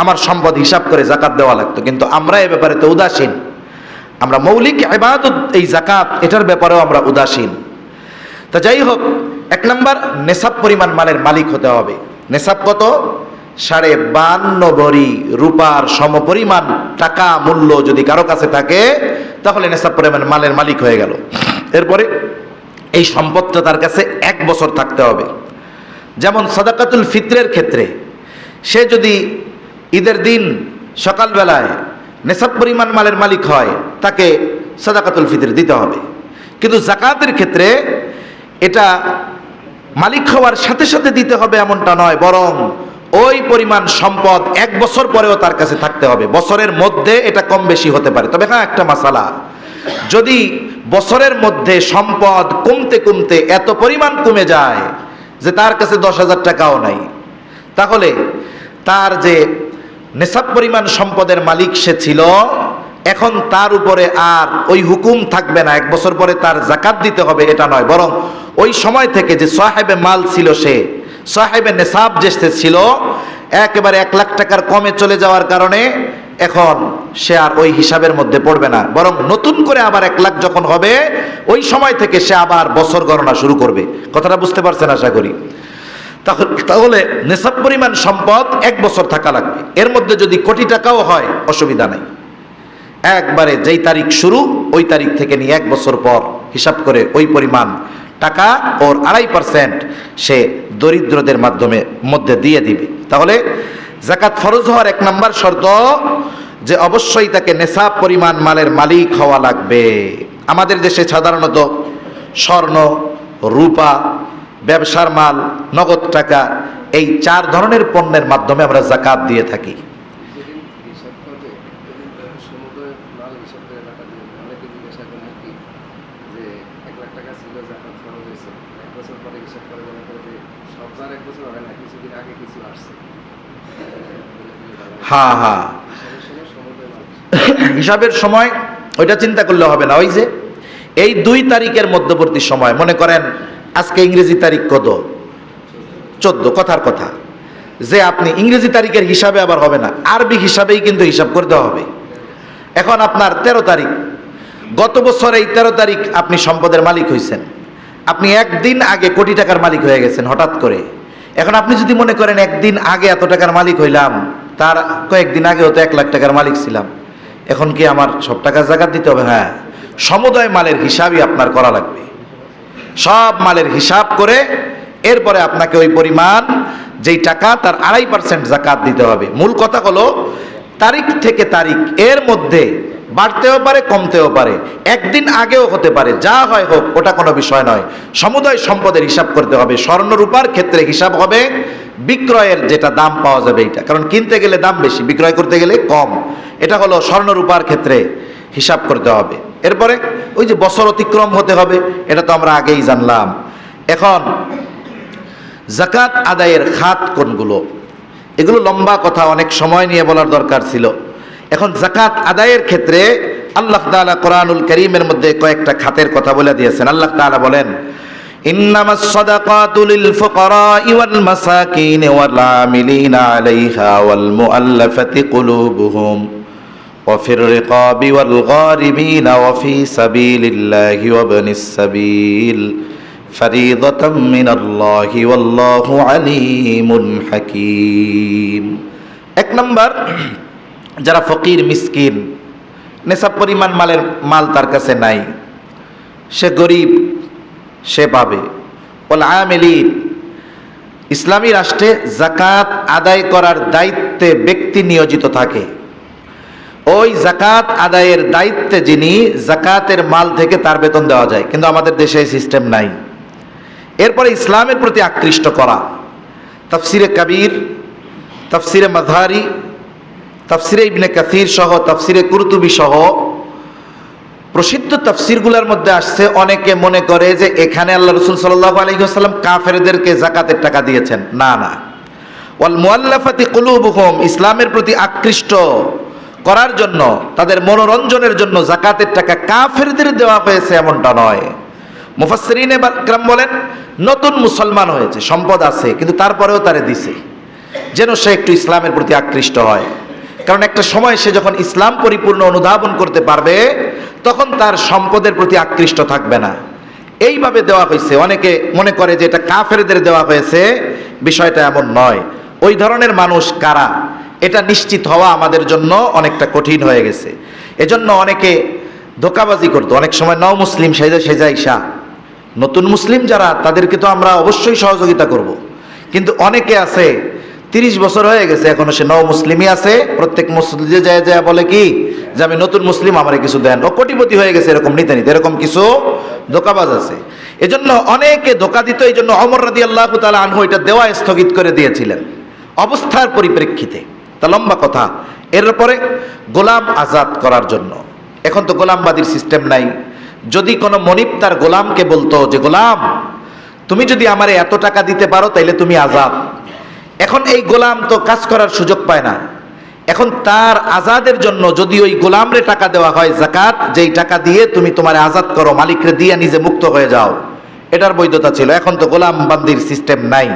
A: আমার সম্পদ হিসাব করে যাকাত দেওয়া লাগতো। কিন্তু আমরা এ ব্যাপারে তো উদাসীন। আমরা মৌলিক ইবাদত এই যাকাত, এটার ব্যাপারেও আমরা উদাসীন। তা যাই হোক, 1 নম্বর নেশাব পরিমাণ মালের মালিক হতে হবে। নেশাব কত? 52.5 ভরি রূপার সমপরিমাণ টাকা মূল্য যদি কারো কাছে থাকে, তাহলে নেশাব পরিমাণ মালের মালিক হয়ে গেল। এরপরে এই সম্পদটা তার কাছে 1 বছর থাকতে হবে। যেমন সাদাকাতুল ফিতরের ক্ষেত্রে সে যদি ঈদের দিন সকালবেলায় নেশাব পরিমাণ মালের মালিক হয়, তাকে সাদাকাতুল ফিতর দিতে হবে। কিন্তু যাকাতের ক্ষেত্রে এটা মালিক হওয়ার সাথে সাথে দিতে হবে এমনটা নয়, বরং ওই পরিমাণ সম্পদ 1 বছর পরেও তার কাছে থাকতে হবে। বছরের মধ্যে এটা কম বেশি হতে পারে। তবে হ্যাঁ, একটা মাসালা, যদি বছরের মধ্যে সম্পদ কমতে কমতে এত পরিমাণ কমে যায় যে তার কাছে 10,000 টাকাও নাই, তাহলে তার যে নেশাব পরিমাণ সম্পদের মালিক সে ছিল, এখন তার উপরে আর ওই হুকুম থাকবে না 1 বছর পরে তার যাকাত দিতে হবে, এটা নয়। বরং ওই সময় থেকে যে সাহেবে মাল ছিল, সে সাহেবে নেশাব যে ছিল, একেবারে 1 লাখ টাকার কমে চলে যাওয়ার কারণে এখন সে আর ওই হিসাবের মধ্যে পড়বে না, বরং নতুন করে আবার 1 লাখ যখন হবে, ওই সময় থেকে সে আবার বছর গণনা শুরু করবে। কথাটা বুঝতে পারছেন আশা করি। তাহলে নেশাব পরিমাণ সম্পদ 1 বছর থাকা লাগবে। এর মধ্যে যদি কোটি টাকাও হয় অসুবিধা নাই, একবারে যেই তারিখ শুরু ওই তারিখ থেকে নিয়ে 1 বছর পর হিসাব করে ওই পরিমাণ টাকা ওর 2.5% সে দরিদ্রদের মধ্যে দিয়ে দিবে। তাহলে যাকাত ফরজ হওয়ার 1 নম্বর শর্ত যে অবশ্যই তাকে নেশাব পরিমাণ মালের মালিক হওয়া লাগবে। আমাদের দেশে সাধারণত স্বর্ণ, রূপা, ব্যবসার মাল, নগদ টাকা, এই 4 ধরনের পণ্যের মাধ্যমে আমরা যাকাত দিয়ে থাকি। হ্যাঁ হ্যাঁ, হিসাবের সময় ওইটা চিন্তা করলে হবে না। ওই যে এই 2 তারিখের মধ্যবর্তী সময়, মনে করেন আজকে ইংরেজি তারিখ কত? 14, কথার কথা, যে আপনি ইংরেজি তারিখের হিসাবে আবার হবে না, আরবি হিসাবেই কিন্তু হিসাব করতে হবে। এখন আপনার 13 তারিখ, গত বছর এই 13 তারিখ আপনি সম্পদের মালিক হয়েছেন, আপনি 1 দিন আগে কোটি টাকার মালিক হয়ে গেছেন হঠাৎ করে। এখন আপনি যদি মনে করেন 1 দিন আগে এত টাকার মালিক হইলাম, তার কয়েকদিন আগেও তো 1 লাখ টাকার মালিক ছিলাম, এখন কি আমার সব টাকা যাকাত দিতে হবে? হ্যাঁ, সমুদয় মালের হিসাবই আপনার করা লাগবে। সব মালের হিসাব করে এরপরে আপনাকে ওই পরিমাণ যেই টাকা, তার 2.5% যাকাত দিতে হবে। মূল কথা হলো তারিখ থেকে তারিখ এর মধ্যে বাড়তেও পারে, কমতেও পারে, 1 দিন আগেও হতে পারে, যা হয় হোক, ওটা কোনো বিষয় নয়। সমুদয় সম্পদের হিসাব করতে হবে। স্বর্ণ রূপার ক্ষেত্রে হিসাব হবে বিক্রয়ের যেটা দাম পাওয়া যাবে এইটা, কারণ কিনতে গেলে দাম বেশি, বিক্রয় করতে গেলে কম। এটা হলো স্বর্ণ রূপার ক্ষেত্রে হিসাব করতে হবে। এরপরে ওই যে বছর অতিক্রম হতে হবে, এটা তো আমরা আগেই জানলাম। এখন যাকাত আদায়ের খাত কোনগুলো, এগুলো লম্বা কথা, অনেক সময় নিয়ে বলার দরকার ছিল। এখন যাকাত আদায়ের ক্ষেত্রে আল্লাহ তাআলা কোরআনুল কারীমের মধ্যে কয়েকটা খাতের কথা বলে দিয়েছেন। আল্লাহ তাআলা বলেন, ইন্নামাস সাদাকাতু লিল ফুকারাই ওয়াল মাসাকিন ওয়াল আমিলিনা আলাইহা ওয়াল মুআল্লাফাতি কুলুবুহুম وفي الرقاب والغارمين وفي سبيل الله وابن السبيل فريضة من الله والله عليم حكيم। এক নম্বর, যারা ফকির মিসকিন, নেশাব পরিমাণ মাল তার কাছে নাই, সে গরিব, সে পাবে। ওয়াল আমিলিন, ইসলামী রাষ্ট্রে যাকাত আদায় করার দায়িত্বে ব্যক্তি নিয়োজিত থাকে, ওই যাকাত আদায়ের দায়িত্বে যিনি, যাকাতের মাল থেকে তার বেতন দেওয়া যায়, কিন্তু আমাদের দেশে এই সিস্টেম নাই। এরপরে ইসলামের প্রতি আকৃষ্ট করা, তাফসিরে কাবীর, তাফসিরে মাযহারি, তাফসিরে ইবনে কাসির সহ, তাফসিরে কুরতুবী সহ প্রসিদ্ধ তাফসিরগুলোর মধ্যে আসছে, অনেকে মনে করে যে এখানে আল্লাহ রাসূল সাল্লাল্লাহু আলাইহি ওয়াসাল্লাম কাফেরদেরকে যাকাতের টাকা দিয়েছেন। না না, ওয়াল মুআল্লাফাতি কুলুবুহুম, ইসলামের প্রতি আকৃষ্ট করার জন্য, তাদের মনোরঞ্জনের জন্য যাকাতের টাকা কাফেরদের দেওয়া হয়েছে এমনটা নয়। মুফাসসিরিনে کرام বলেন, নতুন মুসলমান হয়েছে, সম্পদ আছে, কিন্তু তারপরেও তারে দিছে যেন সে একটু ইসলামের প্রতি আকৃষ্ট হয়। কারণ একটা সময় সে যখন ইসলাম পরিপূর্ণ অনুধাবন করতে পারবে, তখন তার সম্পদের প্রতি আকৃষ্ট থাকবে না। এইভাবে দেওয়া হয়েছে। অনেকে মনে করে যে এটা কাফেরদের দেওয়া হয়েছে, বিষয়টা এমন নয়। ওই ধরনের মানুষ কারা, এটা নিশ্চিত হওয়া আমাদের জন্য অনেকটা কঠিন হয়ে গেছে। এজন্য অনেকে ধোঁকাবাজি করতো, অনেক সময় নও মুসলিম সেজা ইসা, নতুন মুসলিম যারা, তাদেরকে তো আমরা অবশ্যই সহযোগিতা করব। কিন্তু অনেকে আছে 30 বছর হয়ে গেছে, এখনো সে নও মুসলিমই আছে, প্রত্যেক মসজিদে যায় যায় বলে কি যে আমি নতুন মুসলিম, আমারে কিছু দেন, ও কোটিপতি হয়ে গেছে এরকম নিতে নিতে, এরকম কিছু ধোঁকাবাজ আছে। এজন্য অনেকে ধোঁকা দিত। এই জন্য ওমর রাদিয়াল্লাহু তাআলা আনহু এটা দেওয়া স্থগিত করে দিয়েছিলেন অবস্থার পরিপ্রেক্ষিতে। তা লম্বা কথা। এরপরে গোলাম আজাদ করার জন্য, এখন তো গোলামবাদীর সিস্টেম নাই। যদি কোনো মনিব তার গোলামকে বলতো যে গোলাম, তুমি যদি আমারে এত টাকা দিতে পারো তাইলে তুমি আজাদ। এখন এই গোলাম তো কাজ করার সুযোগ পায় না। এখন তার আজাদের জন্য যদি ওই গোলামরে টাকা দেওয়া হয় যাকাত, যেই টাকা দিয়ে তুমি তোমার আজাদ করো, মালিকরে দিয়ে নিজে মুক্ত হয়ে যাও, এটার বৈধতা ছিল। এখন তো গোলাম বান্দির সিস্টেম নাই।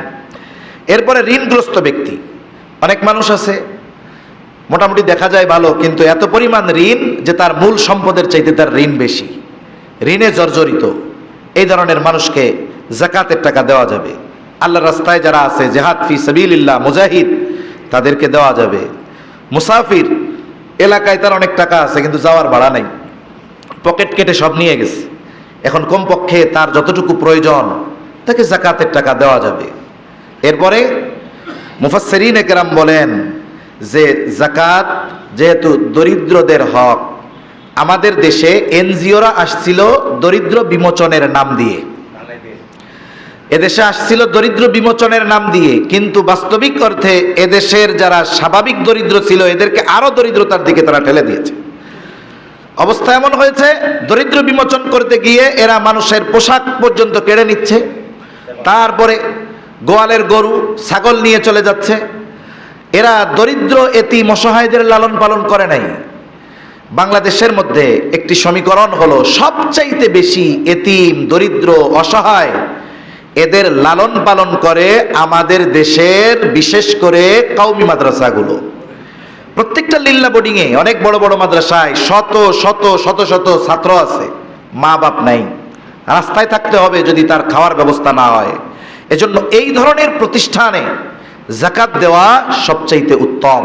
A: এরপরে ঋণগ্রস্ত ব্যক্তি, অনেক মানুষ আছে মোটামুটি দেখা যায় ভালো, কিন্তু এত পরিমাণ ঋণ যে তার মূল সম্পদের চাইতে তার ঋণ বেশি, ঋণে জর্জরিত। এই ধরনের মানুষকে যাকাতের টাকা দেওয়া যাবে। আল্লাহর রাস্তায় যারা আছে, জিহাদ ফি সাবিলিল্লাহ, মুজাহিদ, তাদেরকে দেওয়া যাবে। মুসাফির, এলাকায় তার অনেক টাকা আছে কিন্তু যাওয়ার ভাড়া নাই, পকেট কেটে সব নিয়ে গেছে, এখন কমপক্ষে তার যতটুকু প্রয়োজন তাকে যাকাতের টাকা দেওয়া যাবে। এরপরে মুফাসসিরিনে কেরাম বলেন যে যাকাত যেহেতু দরিদ্রদের হক, আমাদের দেশে এনজিওরা আসছিল দরিদ্র বিমোচনের নাম দিয়ে, এদেশে আসছিল দরিদ্র বিমোচনের নাম দিয়ে, কিন্তু বাস্তবিক অর্থে এদেশের যারা স্বাভাবিক দরিদ্র ছিল এদেরকে আরো দরিদ্রতার দিকে তারা ঠেলে দিয়েছে। অবস্থা এমন হয়েছে, দরিদ্র বিমোচন করতে গিয়ে এরা মানুষের পোশাক পর্যন্ত কেড়ে নিচ্ছে, তারপরে গোয়ালের গরু ছাগল নিয়ে চলে যাচ্ছে। এরা দরিদ্র এতিম অসহায়দের লালন পালন করে নাই। বাংলাদেশের মধ্যে একটি সমীকরণ হলো, সবচাইতে বেশি এতিম, দরিদ্র, অসহায় এদের লালন পালন করে আমাদের দেশের বিশেষ করে কওমি মাদ্রাসাগুলো। প্রত্যেকটা লিল্লা বোর্ডিংয়ে, অনেক বড় বড় মাদ্রাসায় শত শত শত শত ছাত্র আছে, মা বাপ নাই, রাস্তায় থাকতে হবে যদি তার খাওয়ার ব্যবস্থা না হয়। এজন্য এই ধরনের প্রতিষ্ঠানে যাকাত দেওয়া সবচাইতে উত্তম।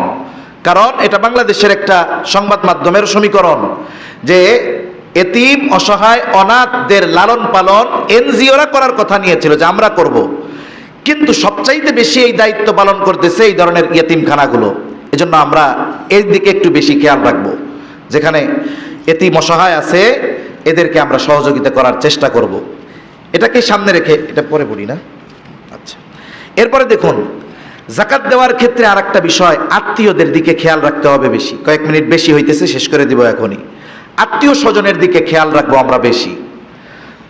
A: কারণ এটা বাংলাদেশের একটা সংবাদ মাধ্যমের সমীকরণ যে এতিম, অসহায়, অনাথদের লালন পালন এনজিওরা করার কথা নিয়েছিল যে আমরা করব, কিন্তু সবচাইতে বেশি এই দায়িত্ব পালন করতেছে এই ধরনের ইয়েতিমখানাগুলো। এজন্য আমরা এই দিকে একটু বেশি খেয়াল রাখবো, যেখানে এতিম অসহায় আছে এদেরকে আমরা সহযোগিতা করার চেষ্টা করব। এটাকে সামনে রেখে এটা পরে বলি না। আচ্ছা, এরপরে দেখুন যাকাত দেওয়ার ক্ষেত্রে আর একটা বিষয়, আত্মীয়দের দিকে খেয়াল রাখতে হবে বেশি। কয়েক মিনিট বেশি হইতেছে, শেষ করে দিব এখনই। আত্মীয় স্বজনের দিকে খেয়াল রাখবো আমরা বেশি।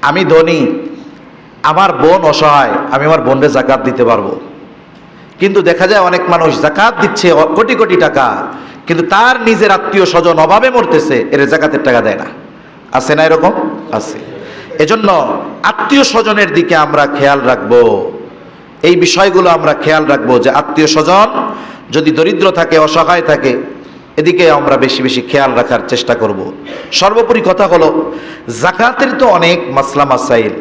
A: আমি ধনী, আমার বোন অসহায়, আমি আমার বোনকে যাকাত দিতে পারবো, কিন্তু দেখা যায় অনেক মানুষ যাকাত দিচ্ছে কোটি কোটি টাকা, কিন্তু তার নিজের আত্মীয় স্বজন অভাবে মরতেছে, এর যাকাতের টাকা দেয় না। আছে না এরকম? আছে। এজন্য আত্মীয় স্বজনের দিকে আমরা খেয়াল রাখবো, এই বিষয়গুলো আমরা খেয়াল রাখবো যে আত্মীয় স্বজন যদি দরিদ্র থাকে, অসহায় থাকে, এদিকে আমরা বেশি বেশি খেয়াল রাখার চেষ্টা করব। সর্বোপরি কথা হলো, জাকাতের তো অনেক মাসলা মাসাইল,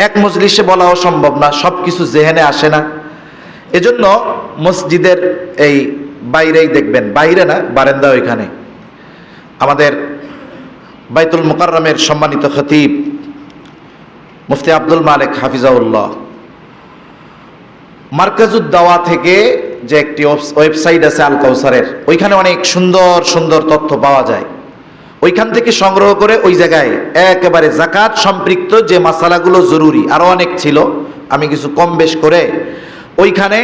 A: এক মজলিসে বলাও সম্ভব না, সব কিছু জেহেনে আসে না। এজন্য মসজিদের এই বাইরেই দেখবেন, বাইরে না বারান্দা, ওইখানে আমাদের বাইতুল মুকাররমের সম্মানিত খতিব মুফতি আব্দুল মালিক হাফিজাউল্লাহ মার্কাজুদ দাওয়া থেকে যে একটি ওয়েবসাইট আছে আল কাউসারের, ওইখানে অনেক সুন্দর সুন্দর তথ্য পাওয়া যায়। ওইখান থেকে সংগ্রহ করে ওই জায়গায় একেবারে জাকাত সম্পৃক্ত যে মাসালাগুলো জরুরি, আরো অনেক ছিল, আমি কিছু কম বেশ করে ওইখানে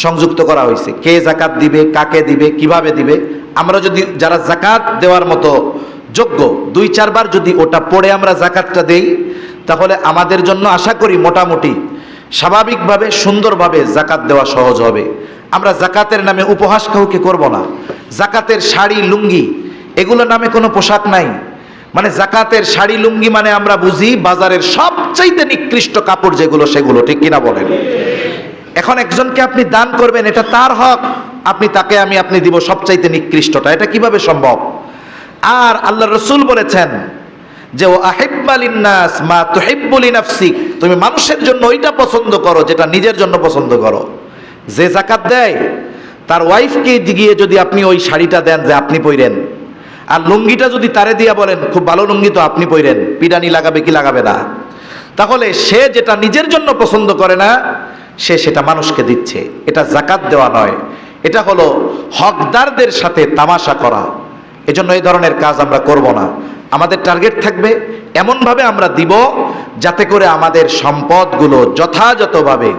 A: সংযুক্ত করা হয়েছে। কে জাকাত দিবে, কাকে দিবে, কিভাবে দিবে। আমরা যদি যারা জাকাত দেওয়ার মতো যোগ্য 2-4 বার যদি ওটা পড়ে আমরা জাকাতটা দেই, তাহলে আমাদের জন্য আশা করি মোটামুটি স্বাভাবিকভাবে সুন্দরভাবে জাকাত দেওয়া সহজ হবে। আমরা জাকাতের নামে উপহাস কাউকে করব না। জাকাতের শাড়ি লুঙ্গি এগুলোর নামে কোনো পোশাক নাই। মানে জাকাতের শাড়ি লুঙ্গি মানে আমরা বুঝি বাজারের সবচাইতে নিকৃষ্ট কাপড় যেগুলো, সেগুলো, ঠিক কিনা বলেন? এখন একজনকে আপনি দান করবেন, এটা তার হক, আপনি তাকে আপনি দিব সবচাইতে নিকৃষ্টটা, এটা কিভাবে সম্ভব? আর আল্লাহ রসুল বলেছেন যে ও আহিব্বা লিন্নাস মা তুহিব্বু লিনাফসিক, তুমি মানুষের জন্য ওইটা পছন্দ করো যেটা নিজের জন্য পছন্দ করো। যে জাকাত দেয় তার ওয়াইফকে গিয়ে যদি আপনি ওই শাড়িটা দেন যে আপনি পইরেন, আর লুঙ্গিটা যদি তারে দিয়া বলেন খুব ভালো লুঙ্গি তো আপনি পইরেন, পিডানি লাগাবে কি লাগাবে না, তাহলে সে যেটা নিজের জন্য পছন্দ করে না সে সেটা মানুষকে দিচ্ছে। এটা জাকাত দেওয়া নয়, এটা হলো হকদারদের সাথে তামাশা করা। এজন্য এই ধরনের কাজ আমরা করব না। আমাদের টার্গেট থাকবে এমনভাবে আমরা দিব যাতে করে আমাদের সম্পদগুলো যথাযথভাবে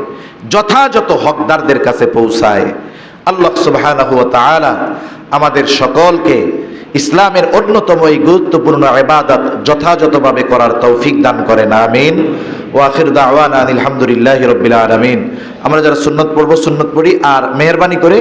A: যথাযথ হকদারদের কাছে পৌঁছায়। আল্লাহ সুবহানাহু ওয়া তাআলা আমাদের সকলকে ইসলামের অন্যতম এই গুরুত্বপূর্ণ ইবাদত যথাযথভাবে করার তৌফিক দান করেন, আমিন। ওয়া আখিরু দাওয়ানা আলহামদুলিল্লাহি রাব্বিল আলামিন। আমরা যারা সুন্নত পড়বো সুন্নত পড়ি, আর মেহেরবানি করে